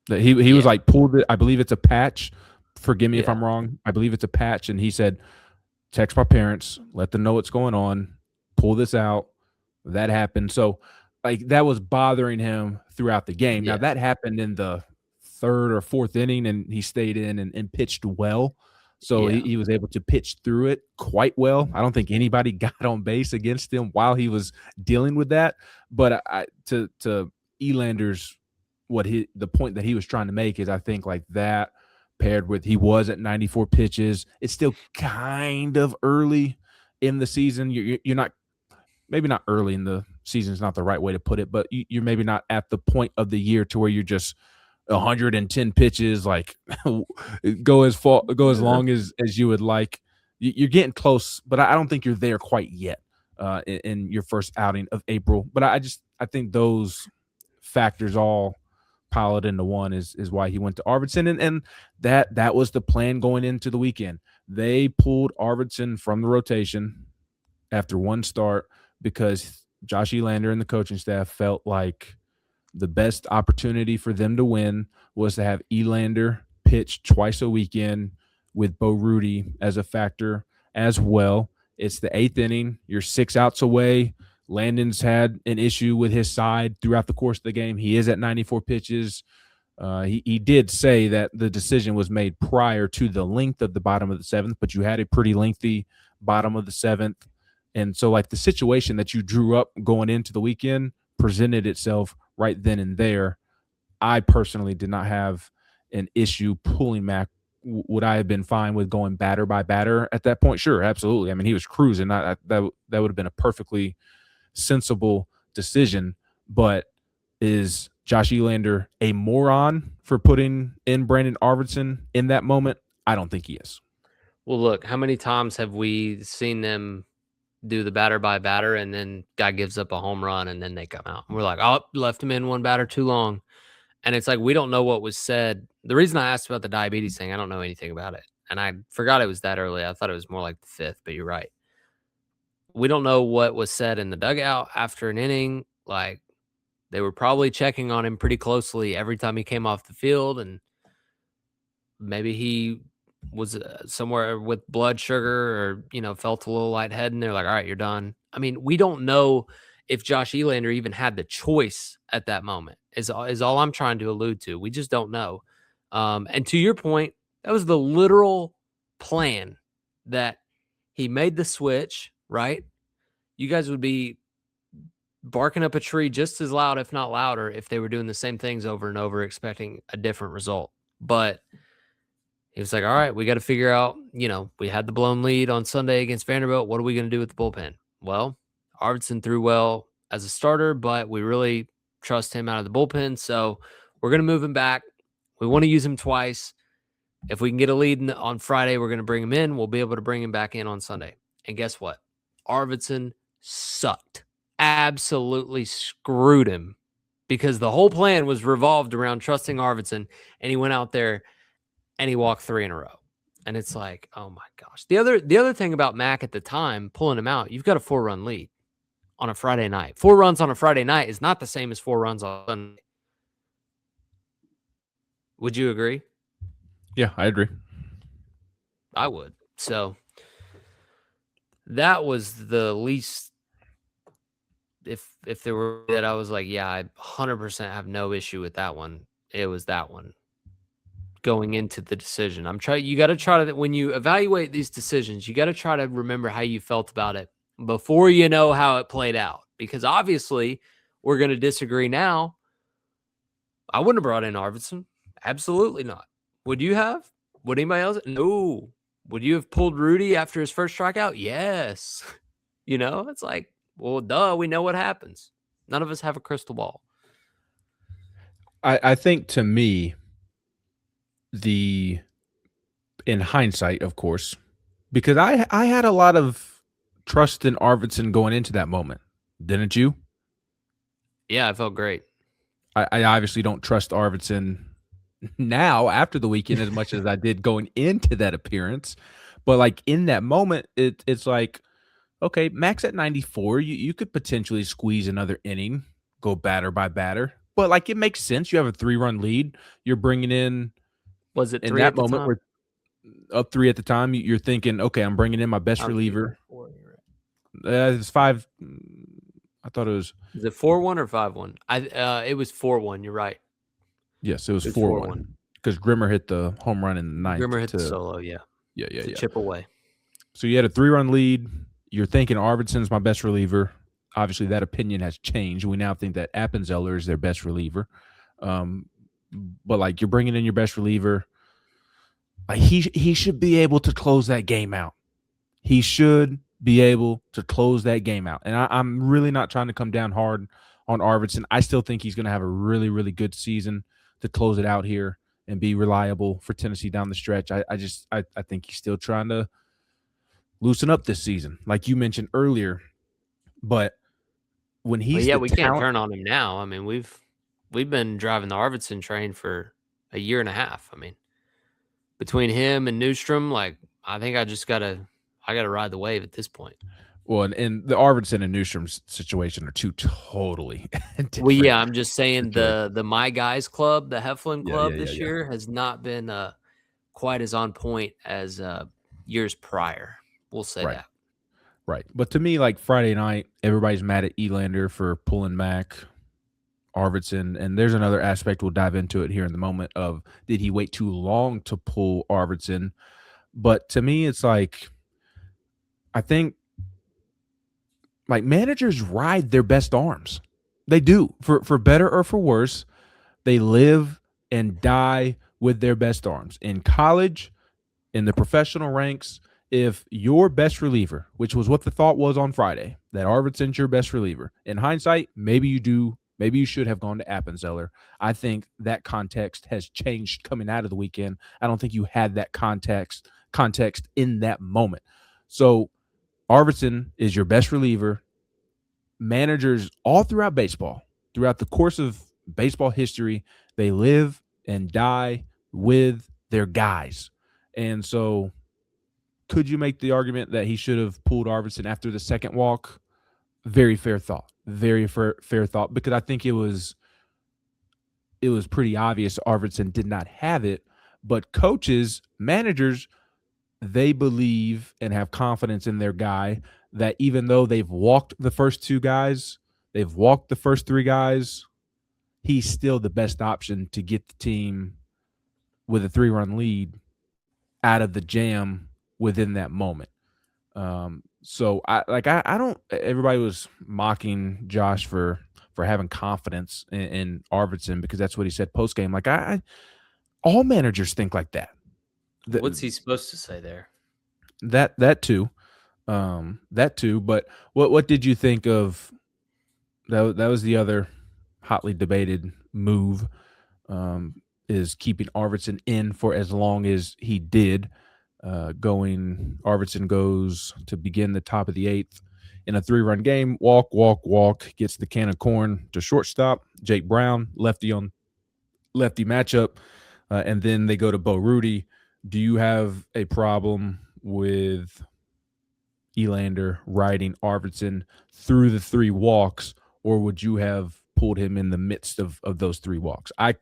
That he was yeah, like, pulled it, I believe it's a patch. Forgive me if yeah, I'm wrong. I believe it's a patch, and he said, "Text my parents, let them know what's going on, pull this out." That happened. So, like, that was bothering him throughout the game. Now yeah, that happened in the 3rd or 4th inning, and he stayed in and pitched well. So yeah. he was able to pitch through it quite well. I don't think anybody got on base against him while he was dealing with that. But to Elander's the point that he was trying to make is, I think, like, that paired with he was at 94 pitches. It's still kind of early in the season. You're not, maybe not early in the season is not the right way to put it, but you're maybe not at the point of the year to where you're just 110 pitches, like, go as long as you would like. You're getting close, but I don't think you're there quite yet in your first outing of April. But I think those factors all piled into one is why he went to Arvidsson, and that was the plan going into the weekend. They pulled Arvidsson from the rotation after one start because Josh Elander and the coaching staff felt like the best opportunity for them to win was to have Elander pitch twice a weekend with Bo Rudy as a factor as well. It's the 8th inning. You're 6 outs away. Landon's had an issue with his side throughout the course of the game. He is at 94 pitches. He did say that the decision was made prior to the length of the bottom of the 7th, but you had a pretty lengthy bottom of the 7th. And so, like, the situation that you drew up going into the weekend presented itself right then and there. I personally did not have an issue pulling Mac. Would I have been fine with going batter by batter at that point? Sure, absolutely. I mean, he was cruising. That would have been a perfectly sensible decision. But is Josh Elander a moron for putting in Brandon Arvidsson in that moment? I don't think he is. Well, look, how many times have we seen them do the batter by batter, and then guy gives up a home run, and then they come out, and we're like, "Oh, left him in one batter too long." And it's like, we don't know what was said. The reason I asked about the diabetes thing, I don't know anything about it. And I forgot it was that early. I thought it was more like the 5th, but you're right. We don't know what was said in the dugout after an inning. Like, they were probably checking on him pretty closely every time he came off the field. And maybe he was somewhere with blood sugar, or, felt a little lightheaded. And they're like, all right, you're done. I mean, we don't know if Josh Elander even had the choice at that moment, is all I'm trying to allude to. We just don't know. And to your point, that was the literal plan, that he made the switch, right? You guys would be barking up a tree just as loud, if not louder, if they were doing the same things over and over, expecting a different result. But he was like, all right, we got to figure out, we had the blown lead on Sunday against Vanderbilt. What are we going to do with the bullpen? Well, Arvidsson threw well as a starter, but we really trust him out of the bullpen. So we're going to move him back. We want to use him twice. If we can get a lead on Friday, we're going to bring him in. We'll be able to bring him back in on Sunday. And guess what? Arvidsson sucked. Absolutely screwed him, because the whole plan was revolved around trusting Arvidsson, and he went out there and he walked 3 in a row. And it's like, oh my gosh. The other thing about Mac at the time, pulling him out, you've got a 4-run lead on a Friday night. 4 runs on a Friday night is not the same as 4 runs on Sunday. Would you agree? Yeah, I agree. I would. So that was the least, if there were, that I was like, yeah, I 100% have no issue with that one. It was that one going into the decision. You got to try to, when you evaluate these decisions, you got to try to remember how you felt about it before you know how it played out. because obviously we're going to disagree now. I wouldn't have brought in Arvidsson. Absolutely not. Would you have? Would anybody else? No. Would you have pulled Rudy after his first strikeout? Yes. It's like, well, duh, we know what happens. None of us have a crystal ball. I think to me, in hindsight, of course, because I had a lot of trust in Arvidsson going into that moment, didn't you? Yeah, I felt great. I obviously don't trust Arvidsson now after the weekend as much as I did going into that appearance, but like in that moment, it's like, okay, max at 94, you could potentially squeeze another inning, go batter by batter, but like it makes sense. You have a 3-run lead. You're bringing in. Was it In 3 that at the moment, time? we're up 3 at the time. You're thinking, okay, I'm bringing in my best reliever. 4, you're right. It's 5. I thought it was. Is it 4-1 or 5-1? It was 4-1. You're right. Yes, it was It's 4-1 because Grimmer hit the home run in the ninth. Grimmer hit the solo, yeah. Yeah. To chip away. So you had a 3-run lead. You're thinking Arvidsson's my best reliever. Obviously, that opinion has changed. We now think that Appenzeller is their best reliever. But like you're bringing in your best reliever. Like he should be able to close that game out. He should be able to close that game out. And I'm really not trying to come down hard on Arvidsson. I still think he's going to have a really, really good season to close it out here and be reliable for Tennessee down the stretch. I think he's still trying to loosen up this season, like you mentioned earlier. But when he's we can't turn on him now. I mean, we've been driving the Arvidsson train for a year and a half. I mean, between him and Newstrom, like I think I gotta ride the wave at this point. Well, and the Arvidsson and Newstrom's situation are two totally different. Well, yeah, I'm just saying the My Guys Club, the Heflin Club this year has not been quite as on point as years prior. We'll say that. Right. But to me, like Friday night, everybody's mad at Elander for pulling back Arvidsson. And there's another aspect, we'll dive into it here in the moment, of did he wait too long to pull Arvidsson? But to me, it's like, I think like managers ride their best arms. They do, for better or for worse. They live and die with their best arms. In college, in the professional ranks, if your best reliever, which was what the thought was on Friday, that Arvidsson's your best reliever, in hindsight, maybe you do, maybe you should have gone to Appenzeller. I think that context has changed coming out of the weekend. I don't think you had that context in that moment. So Arvidsson is your best reliever. Managers all throughout baseball, throughout the course of baseball history, they live and die with their guys. And so could you make the argument that he should have pulled Arvidsson after the second walk? Very fair thought. Very fair thought, because I think it was pretty obvious Arvidsson did not have it. But coaches, managers, they believe and have confidence in their guy that even though they've walked the first 2 guys, they've walked the first 3 guys, he's still the best option to get the team with a 3-run lead out of the jam within that moment. So I don't. Everybody was mocking Josh for having confidence in Arvidsson because that's what he said post game. Like all managers think like that. What's he supposed to say there? That too. But what did you think of that? That was the other hotly debated move, is keeping Arvidsson in for as long as he did. Arvidsson goes to begin the top of the 8th in a 3-run game. Walk, gets the can of corn to shortstop. Jake Brown, lefty on lefty matchup, and then they go to Bo Rudy. Do you have a problem with Elander riding Arvidsson through the 3 walks, or would you have pulled him in the midst of those 3 walks? I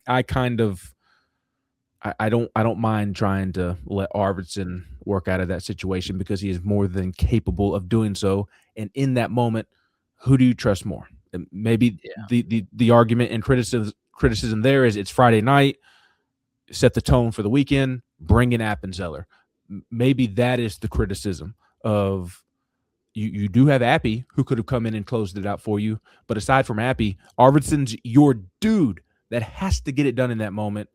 don't mind trying to let Arvidsson work out of that situation because he is more than capable of doing so. And in that moment, who do you trust more? And maybe the argument and criticism there is it's Friday night, set the tone for the weekend, bring in Appenzeller. Maybe that is the criticism of, you do have Appy, who could have come in and closed it out for you. But aside from Appy, Arvidsson's your dude that has to get it done in that moment.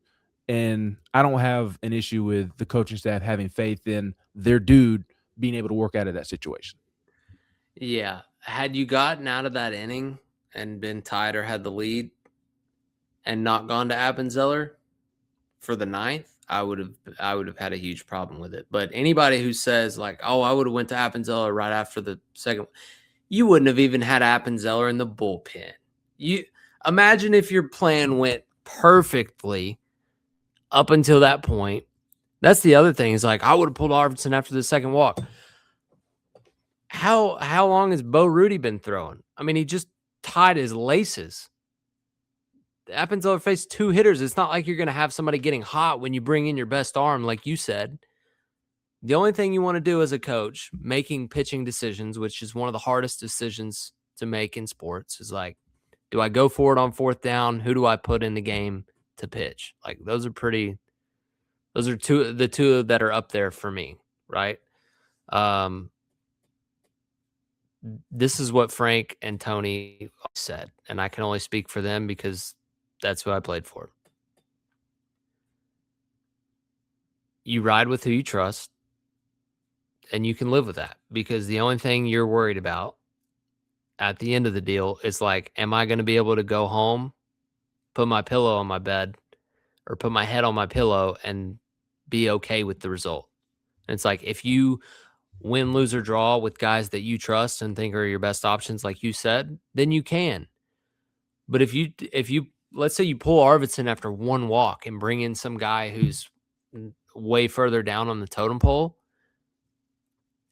And I don't have an issue with the coaching staff having faith in their dude being able to work out of that situation. Yeah. Had you gotten out of that inning and been tied or had the lead and not gone to Appenzeller for the ninth, I would have had a huge problem with it. But anybody who says like, oh, I would have went to Appenzeller right after the second, you wouldn't have even had Appenzeller in the bullpen. You imagine if your plan went perfectly up until that point. That's the other thing is like, I would have pulled Arvidsson after the second walk. How long has Bo Rudy been throwing? I mean, he just tied his laces. Appenzeller faced 2 hitters. It's not like you're going to have somebody getting hot when you bring in your best arm, like you said. The only thing you want to do as a coach, making pitching decisions, which is one of the hardest decisions to make in sports, is like, do I go for it on 4th down? Who do I put in the game to pitch? Like those are the two that are up there for me, right? This is what Frank and Tony said, and I can only speak for them because that's who I played for. You ride with who you trust, and you can live with that because the only thing you're worried about at the end of the deal is like, am I going to be able to go home, put my pillow on my bed, or put my head on my pillow and be okay with the result? And it's like, if you win, lose, or draw with guys that you trust and think are your best options, like you said, then you can. But if you let's say you pull Arvidsson after 1 walk and bring in some guy who's way further down on the totem pole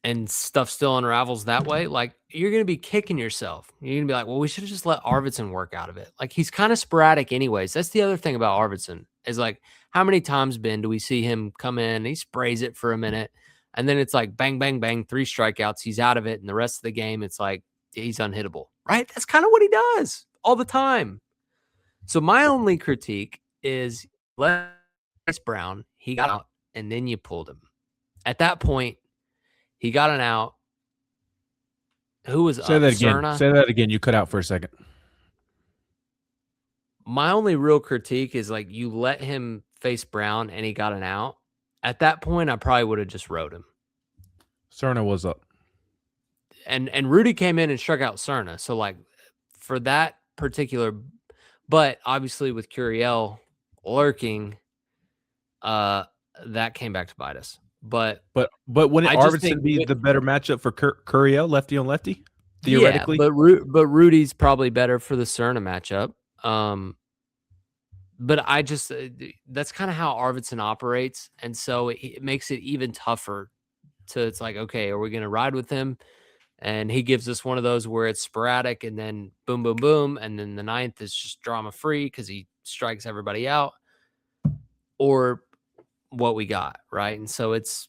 and stuff still unravels that way, like you're going to be kicking yourself. You're going to be like, well, we should have just let Arvidsson work out of it. Like he's kind of sporadic anyways. That's the other thing about Arvidsson is like, how many times, Ben, do we see him come in, he sprays it for a minute, and then it's like bang, bang, bang, 3 strikeouts, he's out of it, and the rest of the game, it's like he's unhittable, right? That's kind of what he does all the time. So my only critique is let Brown, he got out, and then you pulled him. At that point, he got an out. Who was Say that again. Cerna? Say that again. You cut out for a second. My only real critique is like you let him face Brown and he got an out. At that point, I probably would have just rode him. Cerna was up. And Rudy came in and struck out Cerna. So like for that particular, but obviously with Curiel lurking, that came back to bite us. But wouldn't Arvidsson be the better matchup for Curiel, lefty on lefty? Theoretically, yeah, but Rudy's probably better for the Cerna matchup. But I just that's kind of how Arvidsson operates, and so it makes it even tougher. It's like, okay, are we going to ride with him? And he gives us one of those where it's sporadic, and then boom, boom, boom, and then the 9th is just drama free because he strikes everybody out, or what we got, right? And so it's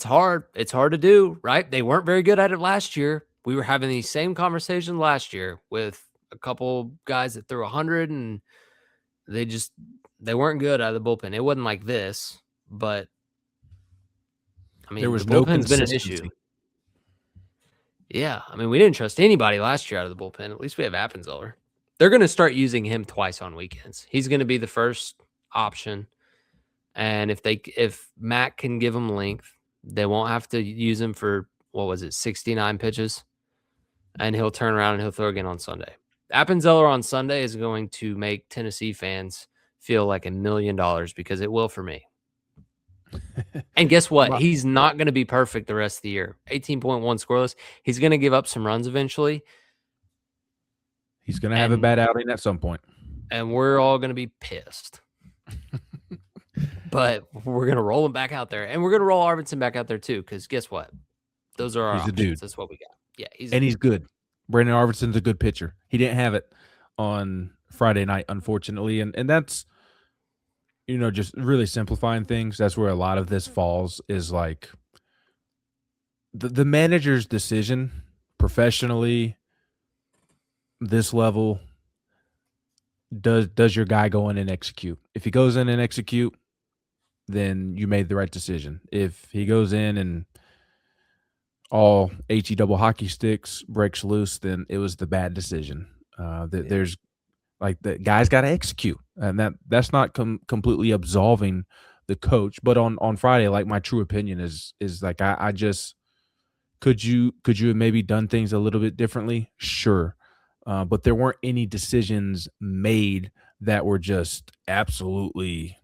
hard. It's hard to do, right? They weren't very good at it last year. We were having these same conversations last year with a couple guys that threw 100, and they weren't good out of the bullpen. It wasn't like this, but I mean, there was the no bullpen's been an issue. Yeah, I mean, we didn't trust anybody last year out of the bullpen. At least we have Appenzeller. They're going to start using him twice on weekends. He's going to be the first option, and if Matt can give him length, they won't have to use him for 69 pitches, and he'll turn around and he'll throw again on Sunday. Appenzeller on Sunday is going to make Tennessee fans feel like $1 million because it will for me. And guess what? He's not going to be perfect the rest of the year. 18.1 scoreless. He's going to give up some runs eventually. He's going to have a bad outing at some point. And we're all going to be pissed. But we're going to roll him back out there. And we're going to roll Arvidsson back out there too, because guess what? Those are our options. Dude. That's what we got. Yeah, he's good. Brandon Arvidsson's a good pitcher. He didn't have it on Friday night, unfortunately. And that's, just really simplifying things. That's where a lot of this falls is like the manager's decision professionally, this level, does your guy go in and execute? If he goes in and execute, then you made the right decision. If he goes in and all HE double hockey sticks breaks loose, then it was the bad decision. Yeah. There's like the guys got to execute, and that's not completely absolving the coach. But on Friday, like my true opinion is like I just could you have maybe done things a little bit differently? Sure, but there weren't any decisions made that were just absolutely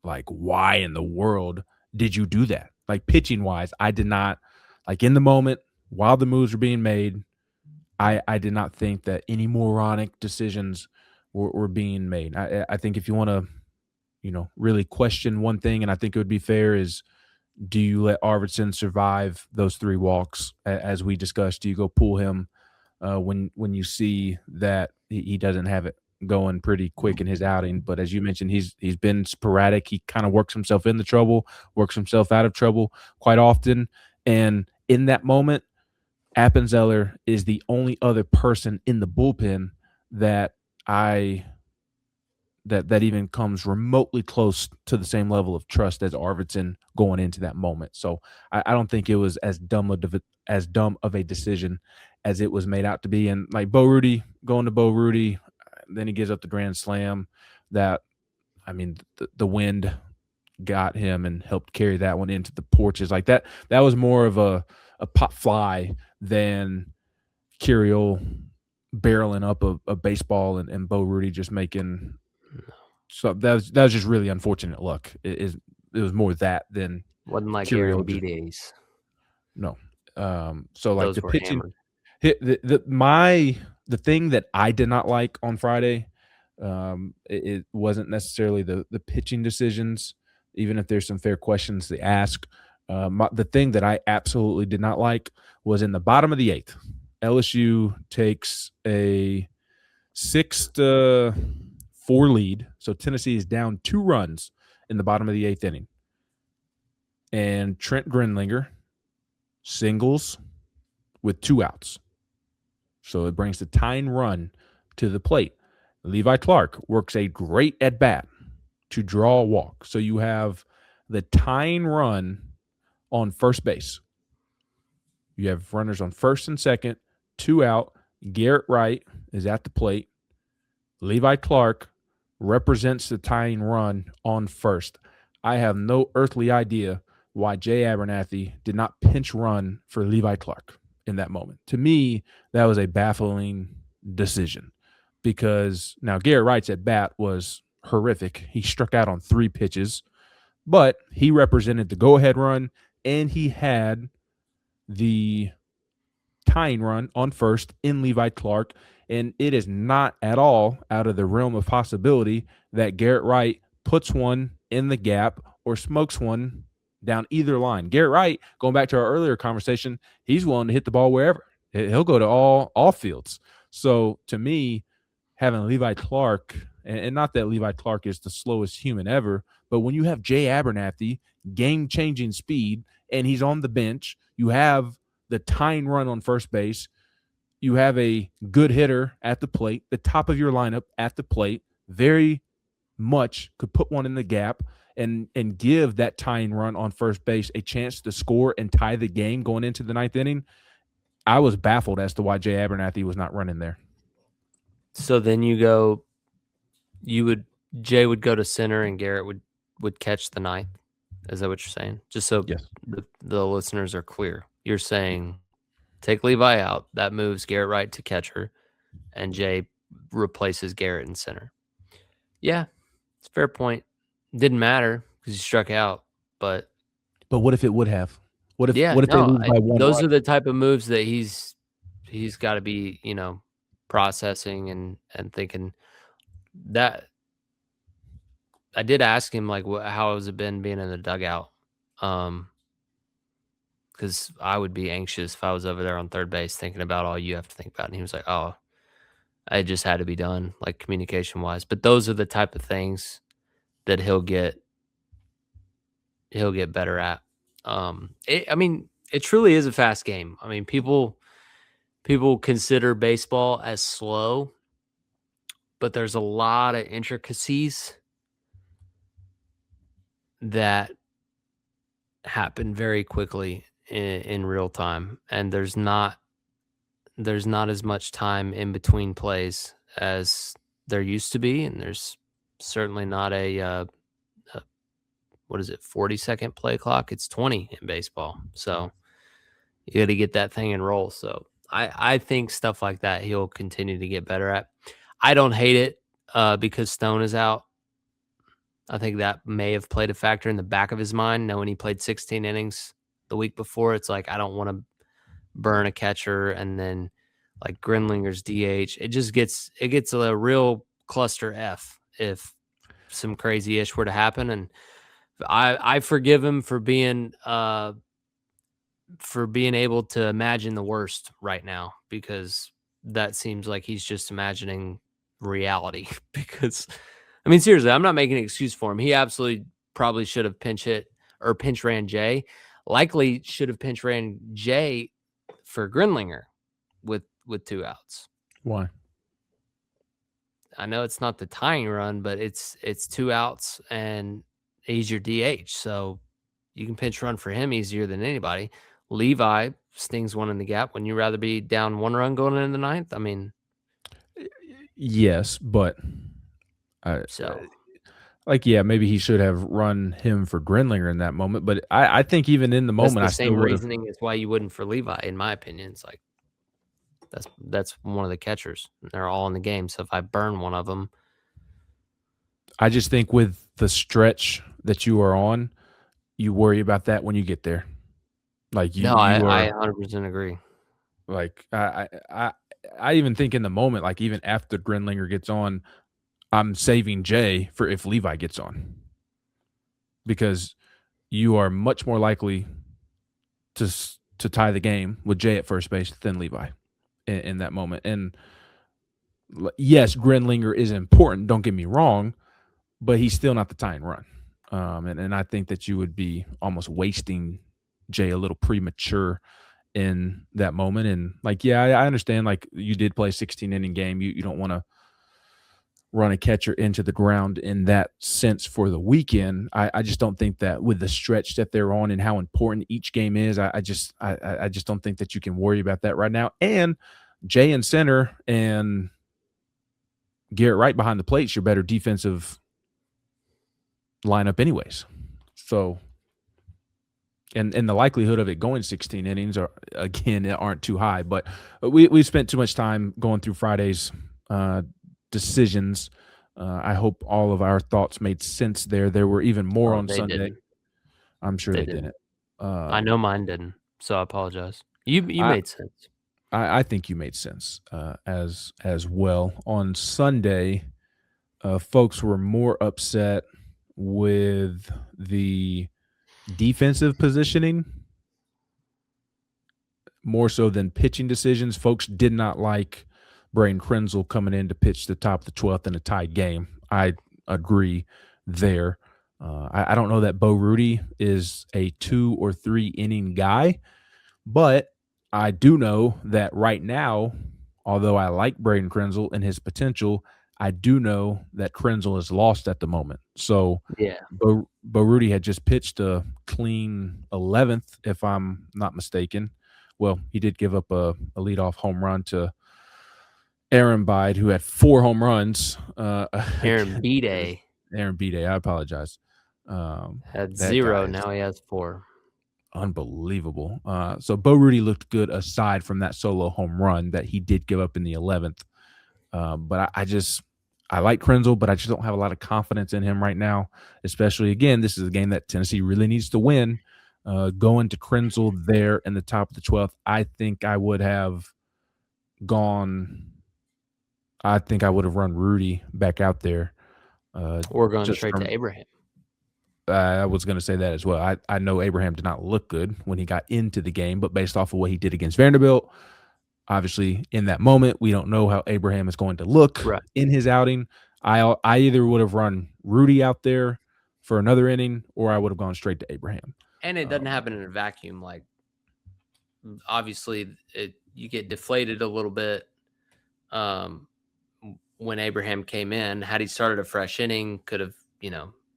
like, why in the world did you do that? Like pitching wise, I did not like in the moment while the moves were being made. I did not think that any moronic decisions were being made. I think if you want to, really question one thing, and I think it would be fair, is do you let Arvidsson survive those 3 walks as we discussed? Do you go pull him when you see that he doesn't have it going pretty quick in his outing? But as you mentioned, he's been sporadic. He kind of works himself into trouble, works himself out of trouble quite often. And in that moment, Appenzeller is the only other person in the bullpen that I that even comes remotely close to the same level of trust as Arvidsson going into that moment. So I don't think it was as dumb of a decision as it was made out to be. And like Bo Rudy going to Bo Rudy, then he gives up the grand slam. That I mean, the wind got him and helped carry that one into the porches. Like that was more of a pop fly than Kirill barreling up a baseball and Bo Rudy just making. So that was just really unfortunate luck. It was more that than Wasn't like Kirill Aaron B just days. no. So like Those the were pitching, hammered. the thing that I did not like on Friday, it wasn't necessarily the pitching decisions, even if there's some fair questions to ask. The thing that I absolutely did not like was in the bottom of the 8th. LSU takes a 6-4 lead, so Tennessee is down 2 runs in the bottom of the 8th inning, and Trent Grinlinger singles with 2 outs. So it brings the tying run to the plate. Levi Clark works a great at bat to draw a walk. So you have the tying run on first base. You have runners on first and second, 2 out. Garrett Wright is at the plate. Levi Clark represents the tying run on first. I have no earthly idea why Jay Abernathy did not pinch run for Levi Clark in that moment. To me, that was a baffling decision because now Garrett Wright's at bat was horrific. He struck out on 3 pitches, but he represented the go-ahead run, and he had the tying run on first in Levi Clark. And it is not at all out of the realm of possibility that Garrett Wright puts one in the gap or smokes one down either line. Garrett Wright, going back to our earlier conversation, he's willing to hit the ball wherever. He'll go to all fields. So to me, having Levi Clark, and not that Levi Clark is the slowest human ever, but when you have Jay Abernathy, game-changing speed, and he's on the bench, you have the tying run on first base, you have a good hitter at the plate, the top of your lineup at the plate, very much could put one in the gap and give that tying run on first base a chance to score and tie the game going into the 9th inning. I was baffled as to why Jay Abernathy was not running there. So then Jay would go to center and Garrett would catch the 9th. Is that what you're saying? Just so Yes. the listeners are clear. You're saying take Levi out. That moves Garrett Wright to catcher, and Jay replaces Garrett in center. Yeah, it's a fair point. Didn't matter because he struck out, but what if it would have? What if yeah, they lose by 1 those run? are the type of moves that he's got to be, processing and thinking. That I did ask him like, how has it been being in the dugout? Because I would be anxious if I was over there on third base thinking about all you have to think about. And he was like, "Oh, I just had to be done, like communication wise." But those are the type of things that he'll get better at. It truly is a fast game. I mean, people consider baseball as slow, but there's a lot of intricacies that happen very quickly in real time, and there's not as much time in between plays as there used to be, and there's certainly not a what is it, 40-second play clock? It's 20 in baseball, so you got to get that thing and roll. So I think stuff like that he'll continue to get better at. I don't hate it because Stone is out. I think that may have played a factor in the back of his mind, knowing he played 16 innings the week before. It's like, I don't want to burn a catcher, and then like Grinlinger's DH. It gets a real cluster F if some crazy ish were to happen. And I forgive him for being able to imagine the worst right now, because that seems like he's just imagining reality. Because I mean, seriously, I'm not making an excuse for him. He absolutely probably should have pinch ran Jay. Likely should have pinch ran Jay for Grinlinger with 2 outs. Why? I know it's not the tying run, but it's 2 outs and he's your DH. So you can pinch run for him easier than anybody. Levi stings one in the gap. Wouldn't you rather be down 1 run going into the 9th? I mean, yes, but yeah, maybe he should have run him for Grinlinger in that moment. But I think even in the moment, that's the same reasoning as why you wouldn't for Levi, in my opinion. It's like that's one of the catchers. They're all in the game. So if I burn one of them, I just think with the stretch that you are on, you worry about that when you get there. Like I 100% agree. Like I even think in the moment, like even after Grinlinger gets on, I'm saving Jay for if Levi gets on, because you are much more likely to tie the game with Jay at first base than Levi in that moment. And yes, Grinlinger is important. Don't get me wrong, but he's still not the tying run. And I think that you would be almost wasting Jay a little premature in that moment. And like, yeah, I understand, like, you did play a 16-inning game. You don't want to run a catcher into the ground in that sense for the weekend. I just don't think that with the stretch that they're on and how important each game is, I just don't think that you can worry about that right now. And Jay in center and Garrett Wright behind the plate is your better defensive lineup anyways. So, and the likelihood of it going 16 innings aren't too high. But we spent too much time going through Friday's decisions. I hope all of our thoughts made sense there. There were even more on Sunday. Didn't. I'm sure they didn't. I know mine didn't, so I apologize. You made sense. I think you made sense as well. On Sunday, folks were more upset with the defensive positioning more so than pitching decisions. Folks did not like Braden Krenzel coming in to pitch the top of the 12th in a tied game. I agree there. I don't know that Bo Rudy is a 2 or 3 inning guy, but I do know that right now, although I like Braden Krenzel and his potential, I do know that Krenzel is lost at the moment. So yeah, Bo Rudy had just pitched a clean 11th, if I'm not mistaken. Well, he did give up a leadoff home run to Aaron Bide, who had 4 home runs. Aaron Bide. I apologize. Had 0. Now he has 4. Unbelievable. So Bo Rudy looked good aside from that solo home run that he did give up in the 11th. But I like Krenzel, but I just don't have a lot of confidence in him right now, especially, again, this is a game that Tennessee really needs to win. Going to Krenzel there in the top of the 12th, I think I would have run Rudy back out there. Or going straight to Abraham. I was going to say that as well. I know Abraham did not look good when he got into the game, but based off of what he did against Vanderbilt, obviously in that moment, we don't know how Abraham is going to look in his outing. I either would have run Rudy out there for another inning, or I would have gone straight to Abraham. And it doesn't happen in a vacuum. Like, obviously, you get deflated a little bit when Abraham came in. Had he started a fresh inning, could have,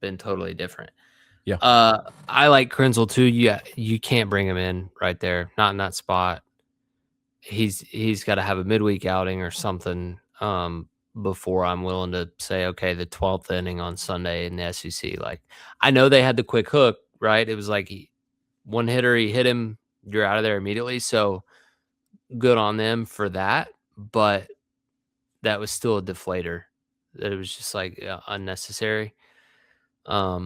been totally different. I like Krenzel too. Yeah, you can't bring him in right there. Not in that spot. He's got to have a midweek outing or something before I'm willing to say, okay, the 12th inning on Sunday in the SEC. Like, I know they had the quick hook, right? It was like one hitter, he hit him, you're out of there immediately. So good on them for that. But that was still a deflator. That it was just like unnecessary. I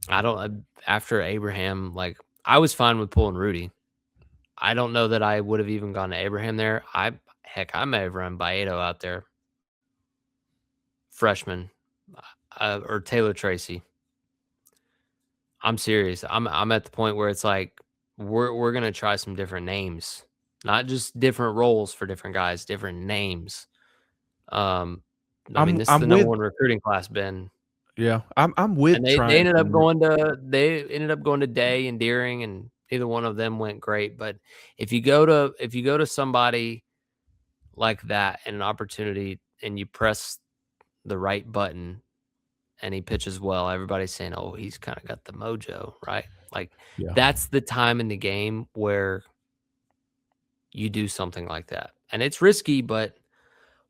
don't, after Abraham, like, I was fine with pulling Rudy. I don't know that I would have even gone to Abraham there. I may have run Baedo out there, freshman, or Taylor Tracy. I'm serious. I'm at the point where it's like we're gonna try some different names, not just different roles for different guys, different names. I mean, this is I'm the number with one recruiting class, Ben. yeah. I'm And with they trying ended up some. going to Day and Deering, and neither one of them went great. But if you go to somebody like that and an opportunity and you press the right button and he pitches well, everybody's saying, oh, he's kind of got the mojo, right? Like, Yeah. that's the time in the game where you do something like that. And it's risky, but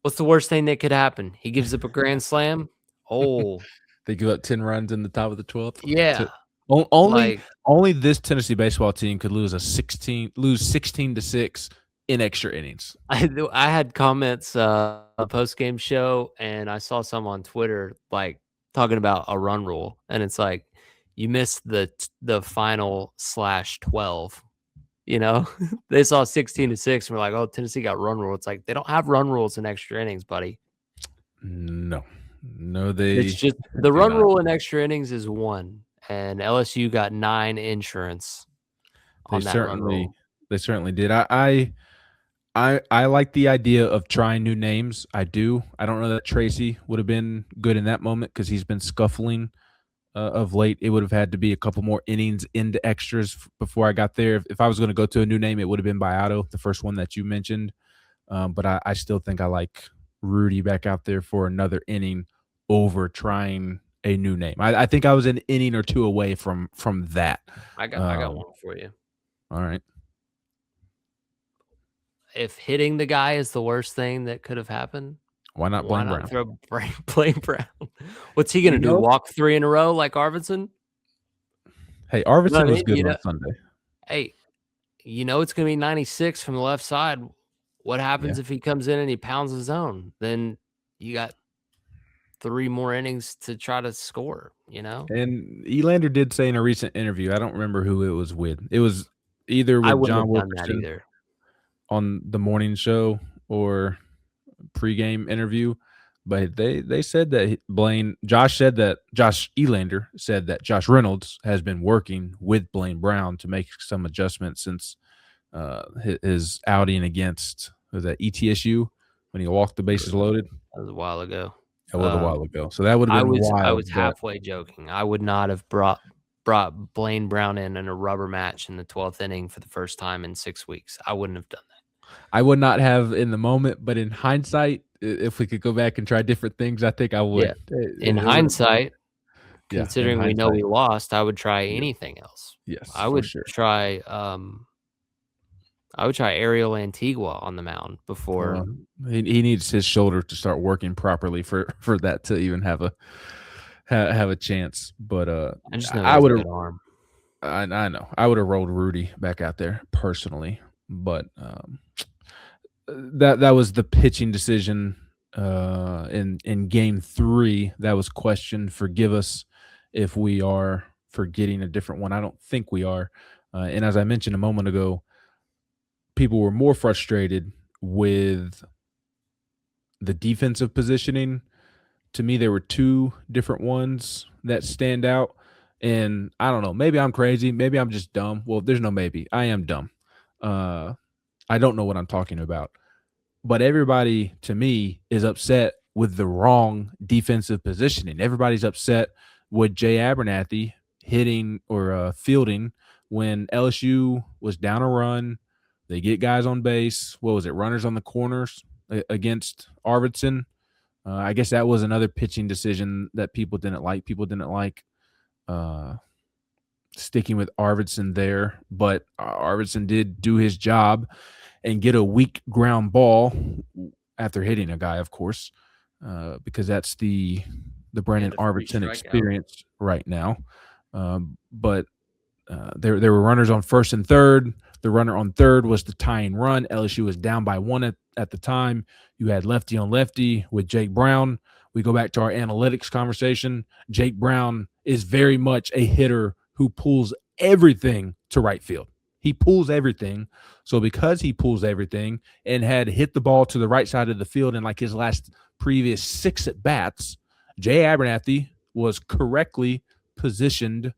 what's the worst thing that could happen? He gives up a grand slam. Oh, They give up 10 runs in the top of the 12th. yeah. Only Like, only this Tennessee baseball team could lose 16-6 in extra innings. I had comments a post game show, and I saw some on Twitter like talking about a run rule, and it's like you missed the final /12. You know, they saw 16-6 and we're like, oh, Tennessee got run rule. It's like they don't have run rules in extra innings, buddy. No, It's they just the do run not. rule in extra innings is 1, and LSU got 9 insurance They on that run certainly rule. they certainly did. I like the idea of trying new names. I do. I don't know that Tracy would have been good in that moment because he's been scuffling of late. It would have had to be a couple more innings into extras before I got there. If I was going to go to a new name, it would have been Bayato, the first one that you mentioned. But I still think I like Rudy back out there for another inning over trying a new name. I think I was an inning or two away from that. I got one for you. All right. If hitting the guy is the worst thing that could have happened, Why not why Blaine not Brown? throw Blaine Brown? What's he gonna do? Walk 3 in a row like Arvidsson? Hey, Arvidsson You know what I was mean? good on Sunday. Hey, it's gonna be 96 from the left side. What happens if he comes in and he pounds his own? Then you got 3 more innings to try to score, you know? And Elander did say in a recent interview, I don't remember who it was with. It was either I with wouldn't John have done that Wilkerson either. on the morning show or pregame interview, but they said that Josh Elander said that Josh Reynolds has been working with Blaine Brown to make some adjustments since his outing against was that ETSU when he walked the bases loaded. That was a while ago. That was a while ago, so that would have I been was wild. halfway joking. I would not have brought Blaine Brown in a rubber match in the 12th inning for the first time in 6 weeks. I wouldn't have done that. I would not have in the moment, but in hindsight, if we could go back and try different things, I think I would. Yeah. In hindsight, considering we know we lost, I would try anything else. Yes, I for would sure. try Ariel Antigua on the mound before. He needs his shoulder to start working properly for that to even have a chance. But I just know I would have. arm. I know I would have rolled Rudy back out there personally, but that was the pitching decision in game 3 that was questioned. Forgive us if we are forgetting a different one. I don't think we are. And as I mentioned a moment ago, people were more frustrated with the defensive positioning. To me, there were 2 different ones that stand out. And I don't know, maybe I'm crazy. Maybe I'm just dumb. Well, there's no maybe. I am dumb. I don't know what I'm talking about. But everybody, to me, is upset with the wrong defensive positioning. Everybody's upset with Jay Abernathy hitting or fielding when LSU was down a run. They get guys on base. What was it? Runners on the corners against Arvidsson. I guess that was another pitching decision that people didn't like. People didn't like sticking with Arvidsson there, but Arvidsson did do his job and get a weak ground ball after hitting a guy, of course, because that's the Brandon Arvidsson experience right now. But there were runners on first and third. The runner on third was the tying run. LSU was down by one at the time. You had lefty on lefty with Jake Brown. We go back to our analytics conversation. Jake Brown is very much a hitter who pulls everything to right field. He pulls everything. So because he pulls everything and had hit the ball to the right side of the field in like his last previous 6 at-bats, Jay Abernathy was correctly positioned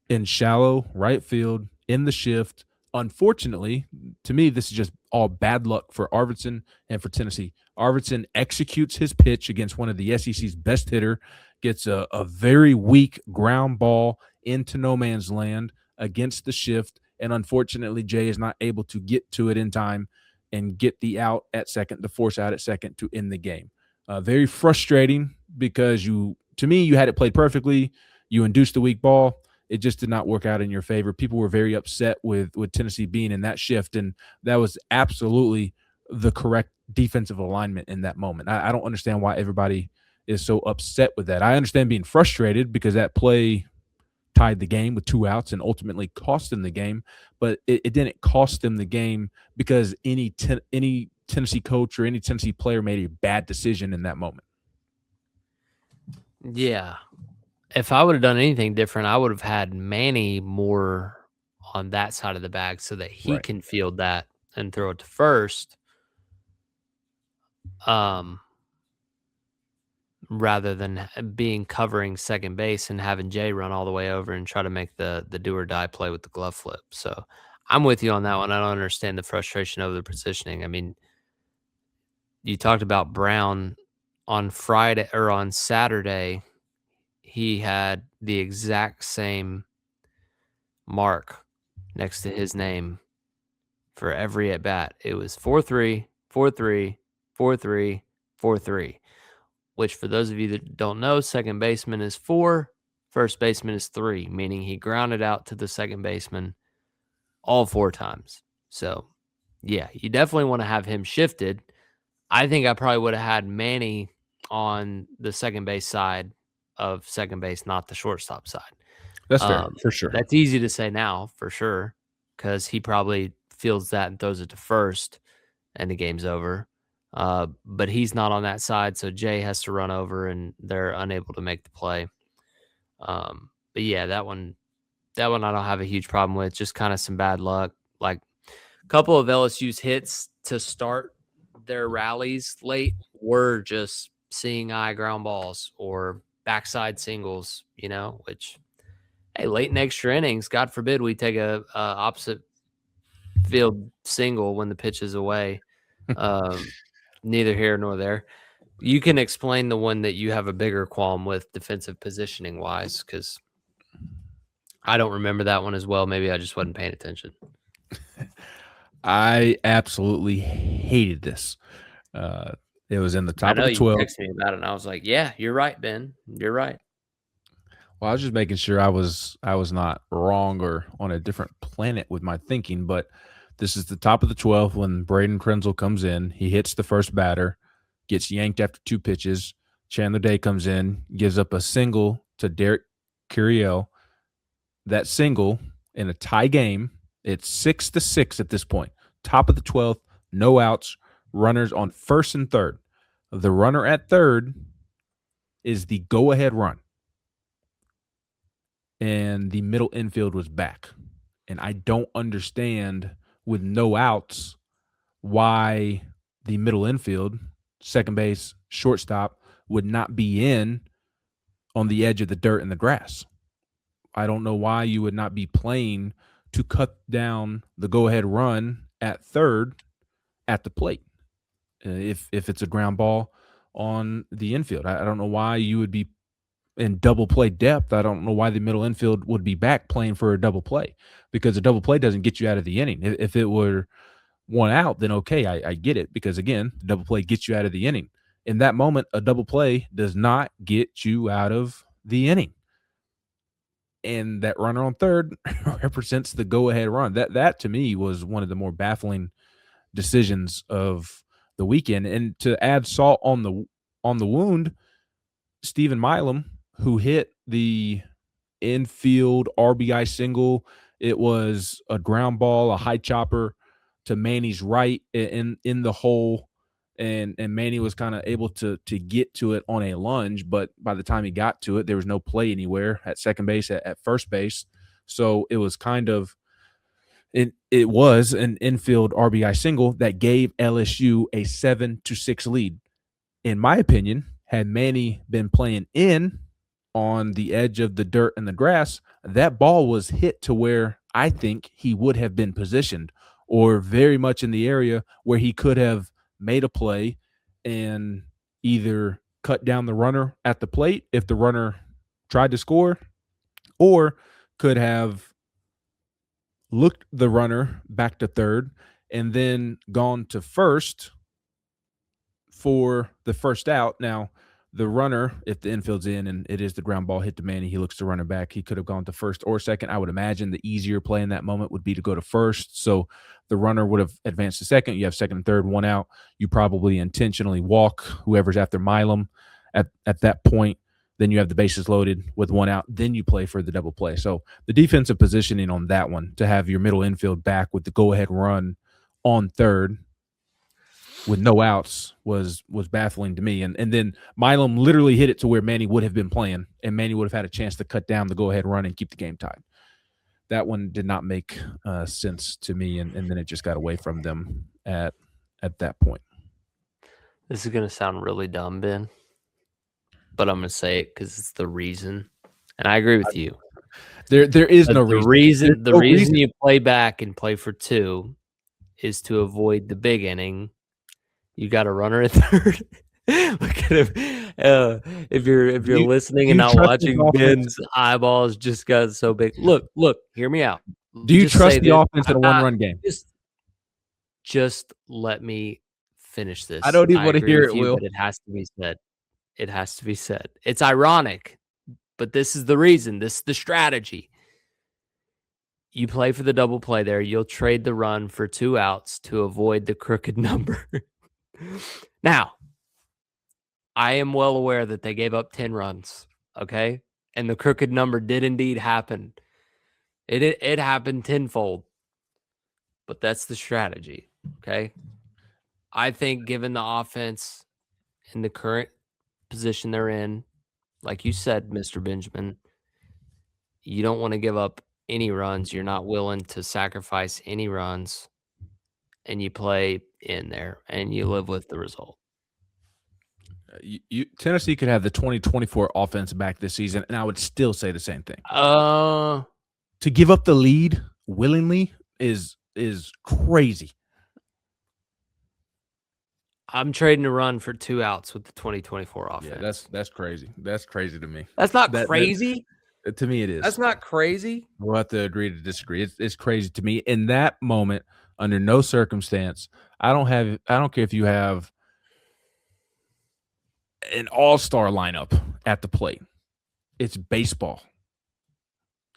in shallow right field in the shift. Unfortunately, to me, this is just all bad luck for Arvidsson and for Tennessee. Arvidsson executes his pitch against one of the SEC's best hitter, gets a very weak ground ball into no man's land against the shift, and unfortunately, Jay is not able to get to it in time and get the out at second, the force out at second to end the game. Very frustrating because to me, you had it played perfectly. You induced the weak ball. It just did not work out in your favor. People were very upset with Tennessee being in that shift, and that was absolutely the correct defensive alignment in that moment. I don't understand why everybody is so upset with that. I understand being frustrated because that play tied the game with 2 outs and ultimately cost them the game, but it didn't cost them the game because any Tennessee coach or any Tennessee player made a bad decision in that moment. Yeah. If I would have done anything different, I would have had Manny more on that side of the bag so that he can field that and throw it to first. Rather than being covering second base and having Jay run all the way over and try to make the do or die play with the glove flip. So I'm with you on that one. I don't understand the frustration over the positioning. I mean, you talked about Brown on Friday or on Saturday. He had the exact same mark next to his name for every at bat. It was 4-3, 4-3, 4-3, 4-3, which for those of you that don't know, second baseman is 4, first baseman is 3, meaning he grounded out to the second baseman all 4 times. So, yeah, you definitely want to have him shifted. I think I probably would have had Manny on the second base side of second base, not the shortstop side. That's fair, for sure. That's easy to say now, for sure, because he probably feels that and throws it to first, and the game's over. But he's not on that side, so Jay has to run over, and they're unable to make the play. But yeah, that one I don't have a huge problem with. Just kind of some bad luck. Like a couple of LSU's hits to start their rallies late were just seeing eye ground balls or backside singles, which, hey, late in extra innings, God forbid we take a opposite field single when the pitch is away. Neither here nor there. You can explain the one that you have a bigger qualm with defensive positioning wise, because I don't remember that one as well. Maybe I just wasn't paying attention. I absolutely hated this. It was in the top of the 12. You texted me about it, and I was like, yeah, you're right, Ben. You're right. Well, I was just making sure I was not wrong or on a different planet with my thinking, but this is the top of the 12th when Braden Krenzel comes in. He hits the first batter, gets yanked after 2 pitches. Chandler Day comes in, gives up a single to Derek Curiel. That single in a tie game, it's 6-6 at this point. Top of the 12th, no outs, runners on first and third. The runner at third is the go-ahead run. And the middle infield was back. And I don't understand, with no outs, why the middle infield, second base, shortstop, would not be in on the edge of the dirt and the grass. I don't know why you would not be playing to cut down the go-ahead run at third at the plate if it's a ground ball on the infield. I don't know why you would be in double play depth. I don't know why the middle infield would be back playing for a double play, because a double play doesn't get you out of the inning. If it were 1 out, then okay, I get it, because again, the double play gets you out of the inning. In that moment, a double play does not get you out of the inning. and that runner on third represents the go-ahead run. That to me was one of the more baffling decisions of the weekend. And to add salt on the wound, Stephen Milam, who hit the infield RBI single, it was a ground ball, a high chopper to Manny's right in the hole. And Manny was kind of able to get to it on a lunge, but by the time he got to it, there was no play anywhere at second base, at first base. So it was kind of it was an infield RBI single that gave LSU a 7-6 lead. In my opinion, had Manny been playing in on the edge of the dirt and the grass, that ball was hit to where I think he would have been positioned, or very much in the area where he could have made a play and either cut down the runner at the plate if the runner tried to score, or could have looked the runner back to third and then gone to first for the first out. Now, the runner, if the infield's in and it is the ground ball hit to Manny, he looks to runner back. He could have gone to first or second. I would imagine the easier play in that moment would be to go to first. So the runner would have advanced to second. You have second and third, one out. You probably intentionally walk whoever's after Milam at that point. Then you have the bases loaded with one out. Then you play for the double play. So the defensive positioning on that one, to have your middle infield back with the go-ahead run on third with no outs, was baffling to me. And then Milam literally hit it to where Manny would have been playing, and Manny would have had a chance to cut down the go-ahead run and keep the game tied. That one did not make sense to me, and then it just got away from them at that point. This is going to sound really dumb, Ben, but I'm going to say it because it's the reason. And I agree with you. There is no reason. The reason you play back and play for two is to avoid the big inning. You got a runner at third. Look at him. If you're listening and not watching, Ben's eyeballs just got so big. Look, hear me out. Do you trust the offense in a one-run game? Just let me finish this. I don't even want to hear it, Will. But it has to be said. It has to be said. It's ironic, but this is the reason. This is the strategy. You play for the double play there. You'll trade the run for 2 outs to avoid the crooked number. Now, I am well aware that they gave up 10 runs, okay? And the crooked number did indeed happen. It happened tenfold. But that's the strategy, okay? I think given the offense in the current position they're in, like you said, Mr. Benjamin, you don't want to give up any runs. You're not willing to sacrifice any runs, and you play in there, and you live with the result. Tennessee could have the 2024 offense back this season, and I would still say the same thing. To give up the lead willingly is crazy. I'm trading a run for 2 outs with the 2024 offense. Yeah, that's crazy. That's crazy to me. That's not crazy. To me, it is. That's not crazy. We'll have to agree to disagree. It's crazy to me. In that moment, under no circumstance, I don't care if you have an all-star lineup at the plate. It's baseball.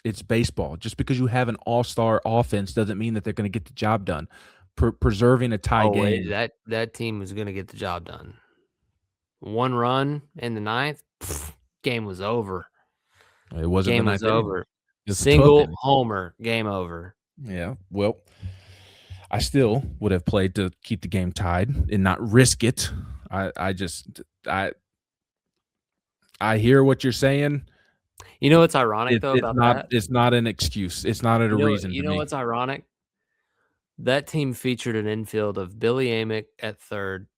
It's baseball. Just because you have an all-star offense doesn't mean that they're going to get the job done. Preserving a tie game. Wait, that team was going to get the job done. 1 run in the 9th, game was over. It wasn't. Game was over. Single homer, game over. Yeah. Well, I still would have played to keep the game tied and not risk it. I hear what you're saying. You know what's ironic though about that? It's not an excuse. It's not a reason. You know what's ironic? That team featured an infield of Billy Amick at third,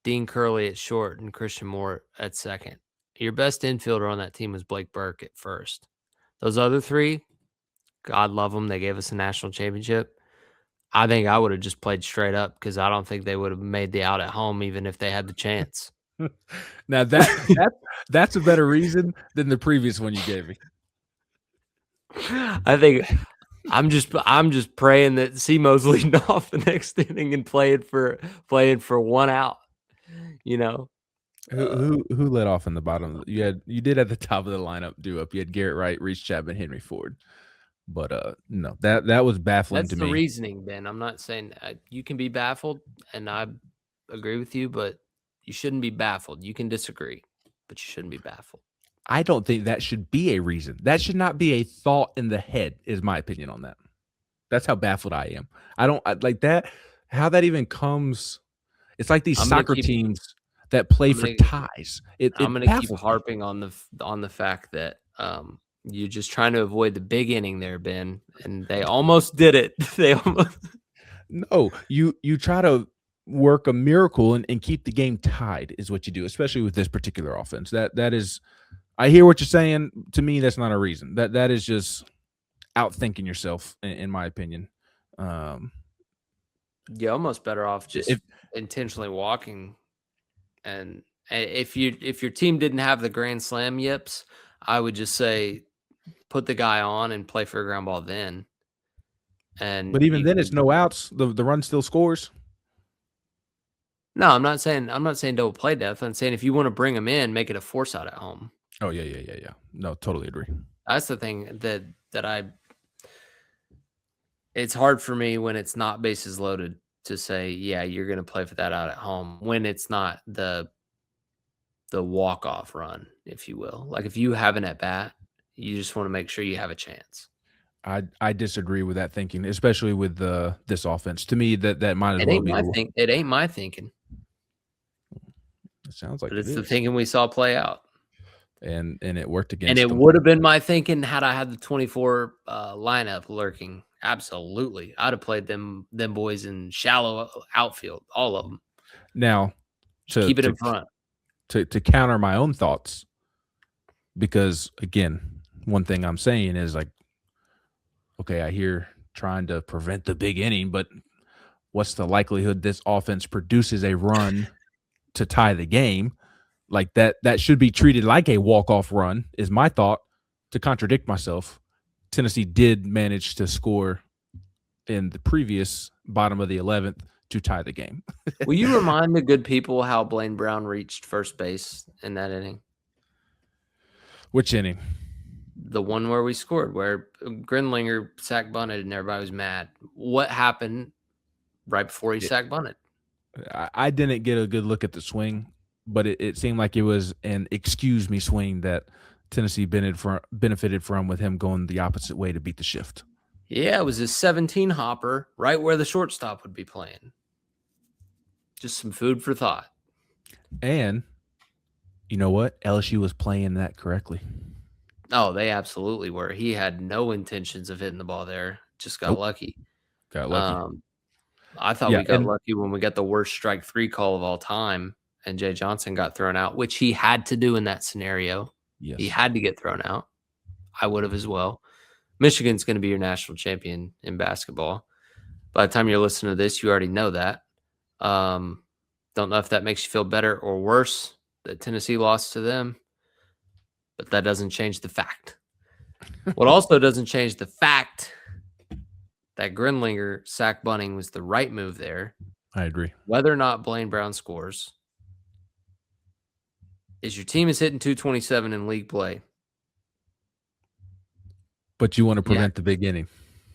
Dean Curley at short, and Christian Moore at second. Your best infielder on that team was Blake Burke at first. Those other 3, God love them. They gave us a national championship. I think I would have just played straight up because I don't think they would have made the out at home even if they had the chance. Now that's a better reason than the previous one you gave me. I think I'm just praying that Semo's leading off the next inning and playing for 1 out. You know, Who led off in the bottom? You did at the top of the lineup do up. You had Garrett Wright, Reese Chapman, Henry Ford. But no, that was baffling That's to the me. reasoning, Ben. I'm not saying you can be baffled, and I agree with you, but you shouldn't be baffled. You can disagree, but you shouldn't be baffled. I don't think that should be a reason. That should not be a thought in the head, is my opinion on that. That's how baffled I am. Like that. How that even comes. It's like these soccer teams that play for ties. I'm It going to keep baffles me. harping on the fact that you're just trying to avoid the big inning there, Ben, and they almost did it. They almost. No, you try to work a miracle and keep the game tied is what you do, especially with this particular offense. That is, I hear what you're saying. To me, that's not a reason. That is just outthinking yourself, in my opinion. You're almost better off just intentionally walking. And if your team didn't have the grand slam yips, I would just say put the guy on and play for a ground ball then. But even then, it's no outs. The run still scores. No, I'm not saying double play death. I'm saying if you want to bring them in, make it a force out at home. Oh yeah. No, totally agree. That's the thing that I. It's hard for me when it's not bases loaded to say, yeah, you're going to play for that out at home when it's not the walk-off run, if you will. Like if you have an at bat, you just want to make sure you have a chance. I disagree with that thinking, especially with this offense. To me, that might as well be. It ain't my thinking. It sounds like but it's the thinking we saw play out, and it worked against. And it would have been my thinking had I had the 24 lineup lurking. Absolutely, I'd have played them boys in shallow outfield, all of them. Now, keep it in front. To counter my own thoughts, because again, one thing I'm saying is like, okay, I hear trying to prevent the big inning, but what's the likelihood this offense produces a run to tie the game? Like that should be treated like a walk-off run, is my thought. To contradict myself, Tennessee did manage to score in the previous bottom of the 11th to tie the game. Will you remind the good people how Blaine Brown reached first base in that inning? Which inning? The one where we scored, where Grinlinger sack bunted and everybody was mad. What happened right before he sack bunted? I didn't get a good look at the swing, but it seemed like it was an excuse me swing that Tennessee benefited from with him going the opposite way to beat the shift. Yeah, it was a 17 hopper right where the shortstop would be playing. Just some food for thought. And you know what? LSU was playing that correctly. Oh, they absolutely were. He had no intentions of hitting the ball there. Just got lucky. Got lucky. I thought we got lucky when we got the worst strike 3 call of all time and Jay Johnson got thrown out, which he had to do in that scenario. Yes. He had to get thrown out. I would have as well. Michigan's going to be your national champion in basketball. By the time you're listening to this, you already know that. Don't know if that makes you feel better or worse that Tennessee lost to them, but that doesn't change the fact. What also doesn't change the fact that Grinlinger sack bunting was the right move there. I agree. Whether or not Blaine Brown scores, is your team is hitting 227 in league play. But you want to prevent the big inning.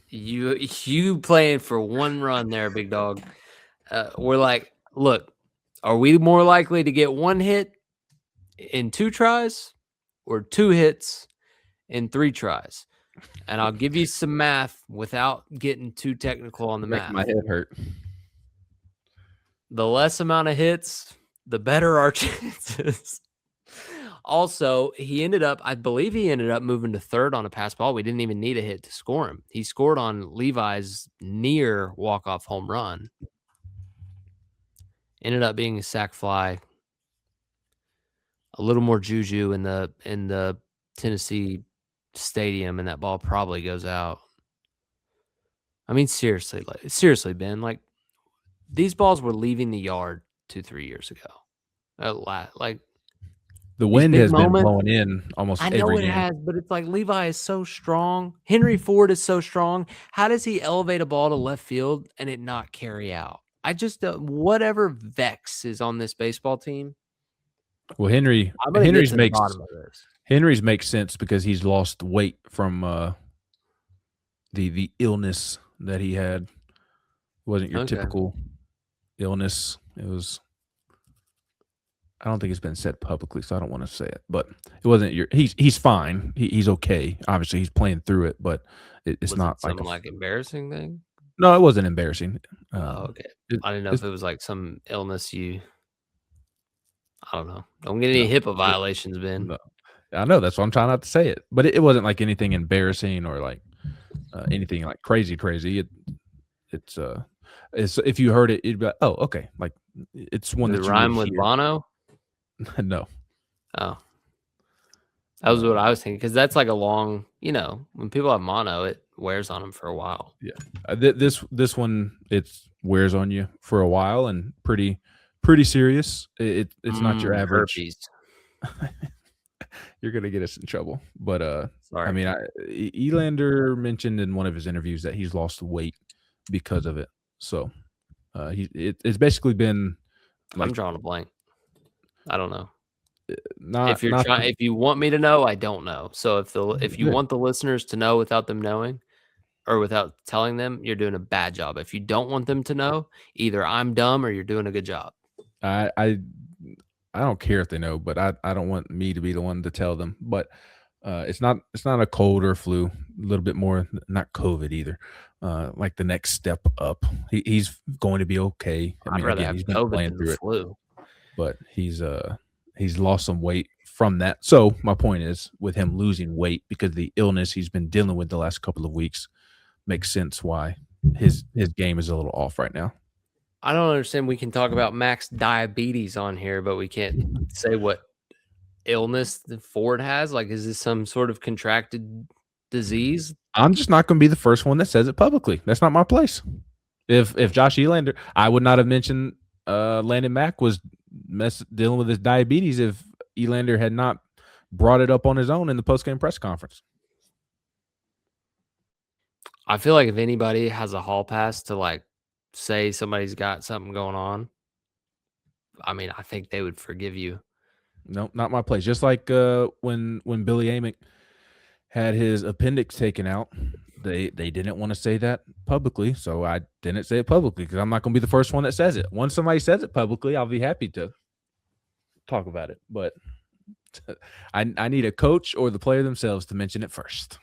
You playing for one run there, big dog. We're like, look, are we more likely to get one hit in 2 tries or 2 hits in 3 tries? And I'll give you some math without getting too technical on the math. My head hurt. The less amount of hits, the better our chances. Also, I believe he ended up moving to third on a pass ball. We didn't even need a hit to score him. He scored on Levi's near walk-off home run. Ended up being a sac fly. A little more juju in the Tennessee stadium, and that ball probably goes out. I mean, seriously, Ben, like these balls were leaving the yard 2-3 years ago. Like the wind has been blowing in almost every game. I know it has, but it's like Levi is so strong. Henry Ford is so strong. How does he elevate a ball to left field and it not carry out? I just whatever Vex is on this baseball team, Well, I'm gonna get to the bottom of this. Henry's makes sense because he's lost weight from the illness that he had. It wasn't your Okay. typical illness. It was. I don't think it's been said publicly, so I don't want to say it. But it wasn't your. He's fine. He's okay. Obviously, he's playing through it, but it's Was it not some, like, embarrassing thing? no. It wasn't embarrassing. Oh, okay. It, I didn't know it's if it was, like, some illness I don't know. Don't get any no. HIPAA violations, Ben. No. I know that's why I'm trying not to say it, but it wasn't like anything embarrassing or like anything like crazy. It's if you heard it, it'd be like, oh, okay, like it's one Did it that you would rhyme with hear. Bono? No, Oh. That was what I was thinking, because that's like a long, when people have mono, it wears on them for a while. yeah. This one it wears on you for a while and pretty serious. It's not your average. Herpes. You're gonna get us in trouble, but Sorry. I mean, Elander mentioned in one of his interviews that he's lost weight because of it. So it's basically been like I'm drawing a blank. I don't know. not If you want me to know, I don't know. So if you want the listeners to know without them knowing or without telling them, you're doing a bad job. If you don't want them to know, either I'm dumb or you're doing a good job. I don't care if they know, but I don't want me to be the one to tell them. But it's not a cold or flu. A little bit more, not COVID either. Like the next step up. He's going to be okay. I mean, I'd rather again, have he's been COVID playing than through the it, flu. but he's lost some weight from that. So my point is, with him losing weight because of the illness he's been dealing with the last couple of weeks, makes sense why his game is a little off right now. I don't understand. We can talk about Max diabetes on here, but we can't say what illness the Ford has. Like, is this some sort of contracted disease? I'm just not going to be the first one that says it publicly. That's not my place. If Josh Elander, I would not have mentioned Landon Mack was dealing with his diabetes if Elander had not brought it up on his own in the postgame press conference. I feel like if anybody has a hall pass to like say somebody's got something going on, I mean, I think they would forgive you. No, not my place. Just like when Billy Amick had his appendix taken out, they didn't want to say that publicly, so I didn't say it publicly because I'm not going to be the first one that says it. Once somebody says it publicly, I'll be happy to talk about it. But I need a coach or the player themselves to mention it first.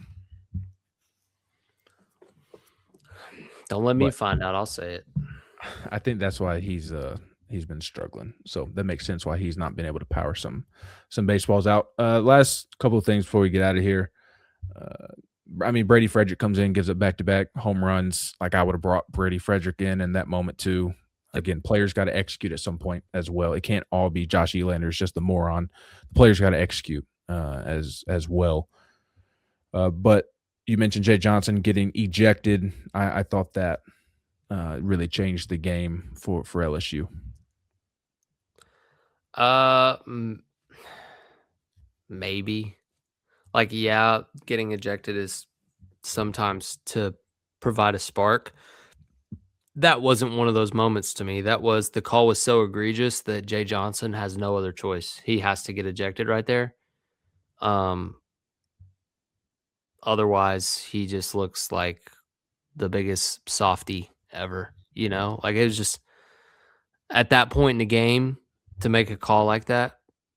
Don't let me find out. I'll say it. I think that's why he's been struggling. So that makes sense why he's not been able to power some baseballs out. Last couple of things before we get out of here. I mean, Brady Frederick comes in, gives it back-to-back home runs. Like I would have brought Brady Frederick in that moment too. Again, players got to execute at some point as well. It can't all be Josh Elander is just the moron. The players got to execute as well. But you mentioned Jay Johnson getting ejected. I thought that really changed the game for LSU. Maybe. Like, yeah, getting ejected is sometimes to provide a spark. That wasn't one of those moments to me. That was the call was so egregious that Jay Johnson has no other choice. He has to get ejected right there. Otherwise, he just looks like the biggest softy ever. Like it was just at that point in the game to make a call like that.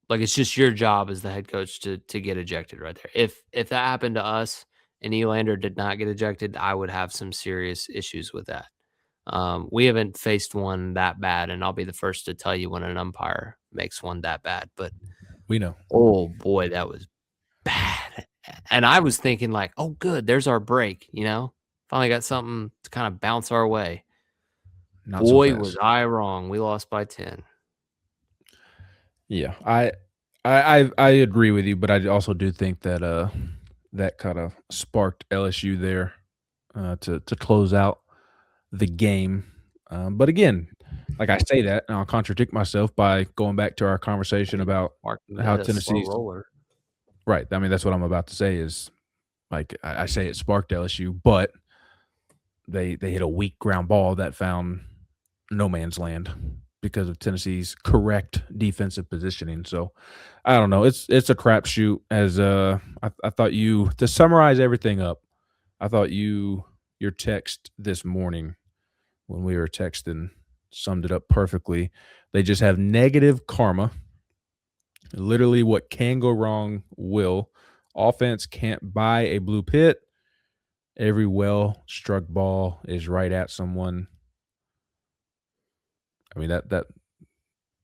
Like it's just your job as the head coach to get ejected right there. If that happened to us and Elander did not get ejected, I would have some serious issues with that. We haven't faced one that bad, and I'll be the first to tell you when an umpire makes one that bad. But we know. Oh boy, that was bad. And I was thinking like, oh, good, there's our break. Finally got something to kind of bounce our way. Not boy, so fast. Was I wrong. We lost by 10. Yeah, I agree with you, but I also do think that that kind of sparked LSU there to close out the game. But again, like I say that, and I'll contradict myself by going back to our conversation about how Tennessee's roller. Right. I mean, that's what I'm about to say is like I say it sparked LSU, but they hit a weak ground ball that found no man's land. because of Tennessee's correct defensive positioning. So I don't know. It's a crapshoot. As I thought you to summarize everything up. I thought your text this morning when we were texting summed it up perfectly. They just have negative karma. Literally, what can go wrong will. Offense can't buy a blue pit. Every well struck ball is right at someone. I mean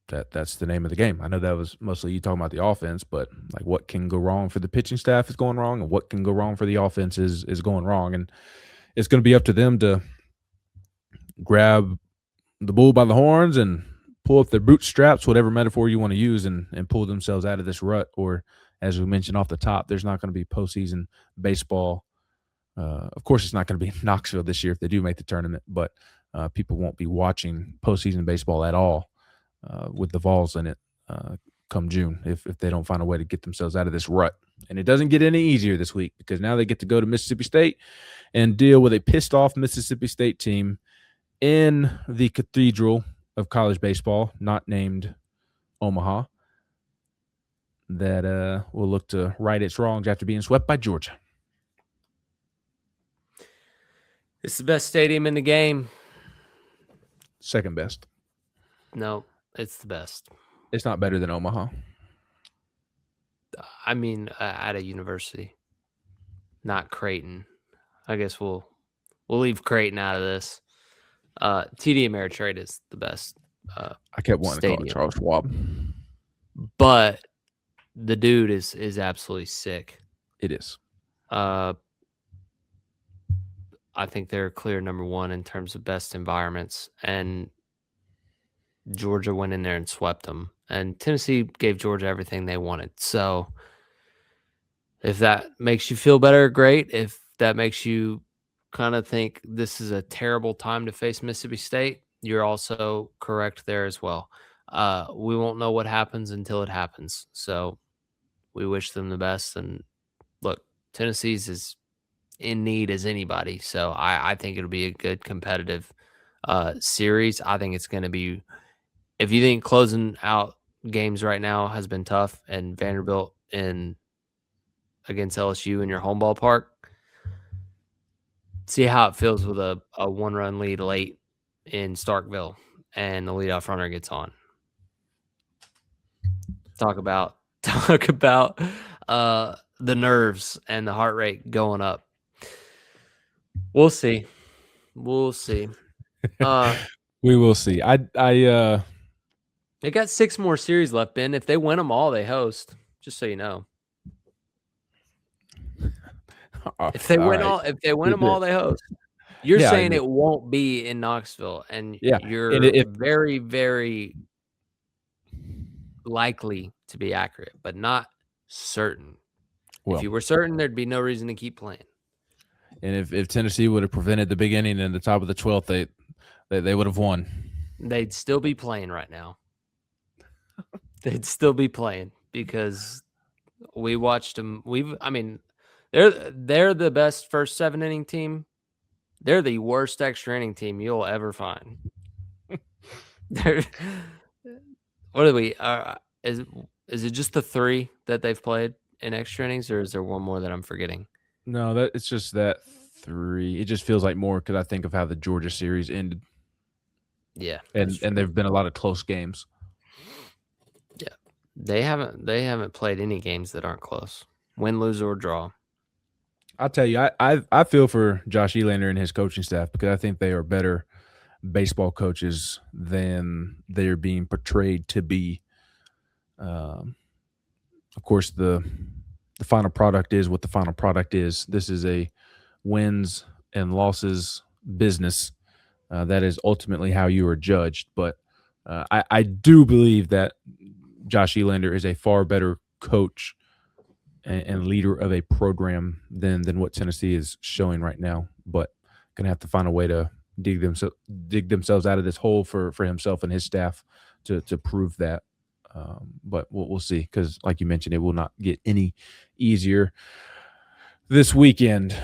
that's the name of the game. I know that was mostly you talking about the offense, but like what can go wrong for the pitching staff is going wrong, and what can go wrong for the offense is going wrong, and it's going to be up to them to grab the bull by the horns and pull up their bootstraps, whatever metaphor you want to use, and pull themselves out of this rut. Or, as we mentioned off the top, there's not going to be postseason baseball. Of course, it's not going to be Knoxville this year if they do make the tournament, but people won't be watching postseason baseball at all with the Vols in it come June if they don't find a way to get themselves out of this rut. And it doesn't get any easier this week because now they get to go to Mississippi State and deal with a pissed-off Mississippi State team in the cathedral of college baseball, not named Omaha, that will look to right its wrongs after being swept by Georgia. It's the best stadium in the game. Second best. No, it's the best. It's not better than Omaha. I mean, at a university, not Creighton. I guess we'll leave Creighton out of this. TD Ameritrade is the best. I kept wanting to call it Charles Schwab, but the dude is absolutely sick. It is. I think they're clear number one in terms of best environments, and Georgia went in there and swept them, and Tennessee gave Georgia everything they wanted. So if that makes you feel better, great. If that makes you kind of think this is a terrible time to face Mississippi State, you're also correct there as well. We won't know what happens until it happens. So we wish them the best. And look, Tennessee's as in need as anybody. So I think it'll be a good competitive series. I think it's going to be, if you think closing out games right now has been tough and Vanderbilt against LSU in your home ballpark, see how it feels with a 1-run lead late in Starkville and the leadoff runner gets on. Talk about the nerves and the heart rate going up. We'll see. We will see. They got 6 more series left, Ben. If they win them all, they host. Just so you know. If they win them all, they host. You're saying it won't be in Knoxville, and you're very, very likely to be accurate, but not certain. Well, if you were certain, there'd be no reason to keep playing. And if Tennessee would have prevented the big inning in the top of the 12th, they would have won. They'd still be playing right now. They'd still be playing because we watched them. They're the best first 7-inning team. They're the worst extra inning team you'll ever find. What are we? Is it just the 3 that they've played in extra innings, or is there one more that I'm forgetting? No, it's just that 3. It just feels like more because I think of how the Georgia series ended. Yeah, and there've been a lot of close games. Yeah, they haven't played any games that aren't close, win, lose, or draw. I'll tell you, I feel for Josh Elander and his coaching staff because I think they are better baseball coaches than they are being portrayed to be. Of course, the final product is what the final product is. This is a wins and losses business. That is ultimately how you are judged. But I do believe that Josh Elander is a far better coach and leader of a program than what Tennessee is showing right now. But going to have to find a way to dig themselves out of this hole for himself and his staff to prove that. But we'll see because, like you mentioned, it will not get any easier this weekend.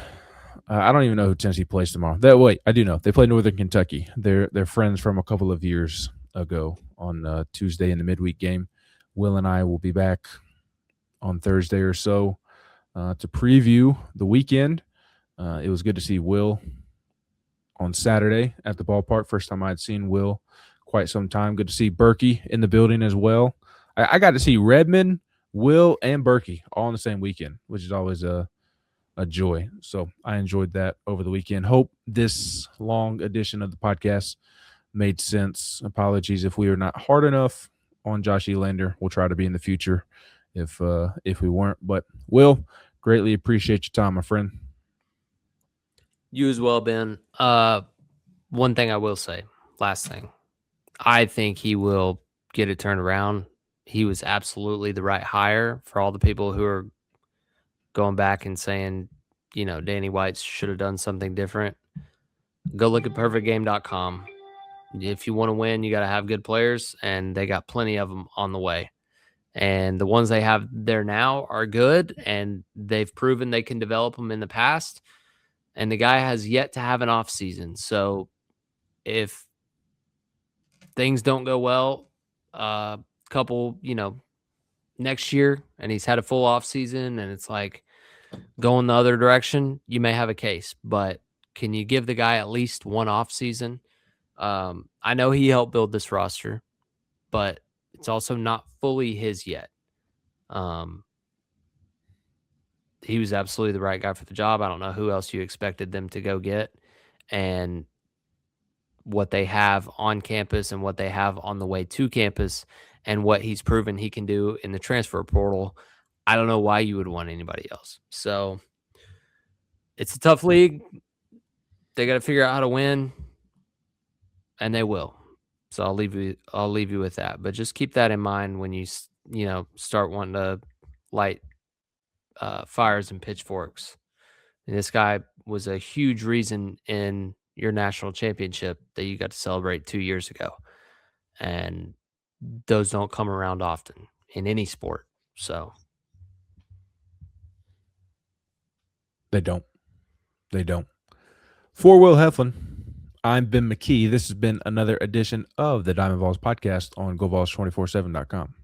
I don't even know who Tennessee plays tomorrow. I do know. They play Northern Kentucky. They're friends from a couple of years ago on Tuesday in the midweek game. Will and I will be back on Thursday or so to preview the weekend. It was good to see Will on Saturday at the ballpark. First time I'd seen Will quite some time. Good to see Berkey in the building as well. I got to see Redmond, Will, and Berkey all in the same weekend, which is always a joy. So I enjoyed that over the weekend. Hope this long edition of the podcast made sense. Apologies if we were not hard enough on Josh Elander. We'll try to be in the future if we weren't. But Will, greatly appreciate your time, my friend. You as well, Ben. One thing I will say, last thing, I think he will get it turned around. He was absolutely the right hire for all the people who are going back and saying, Danny White should have done something different. Go look at perfectgame.com. If you want to win, you got to have good players, and they got plenty of them on the way. And the ones they have there now are good, and they've proven they can develop them in the past. And the guy has yet to have an off season. So if things don't go well, next year, and he's had a full off season, and it's like going the other direction, you may have a case. But can you give the guy at least one off season? I know he helped build this roster, but it's also not fully his yet. He was absolutely the right guy for the job. I don't know who else you expected them to go get, and what they have on campus and what they have on the way to campus and what he's proven he can do in the transfer portal. I don't know why you would want anybody else. So it's a tough league. They got to figure out how to win, and they will. So I'll leave you with that. But just keep that in mind when you start wanting to light fires and pitchforks. And this guy was a huge reason in your national championship that you got to celebrate 2 years ago. And those don't come around often in any sport. So They don't. For Will Heflin, I'm Ben McKee. This has been another edition of the Diamond Vols Podcast on GoVols247.com.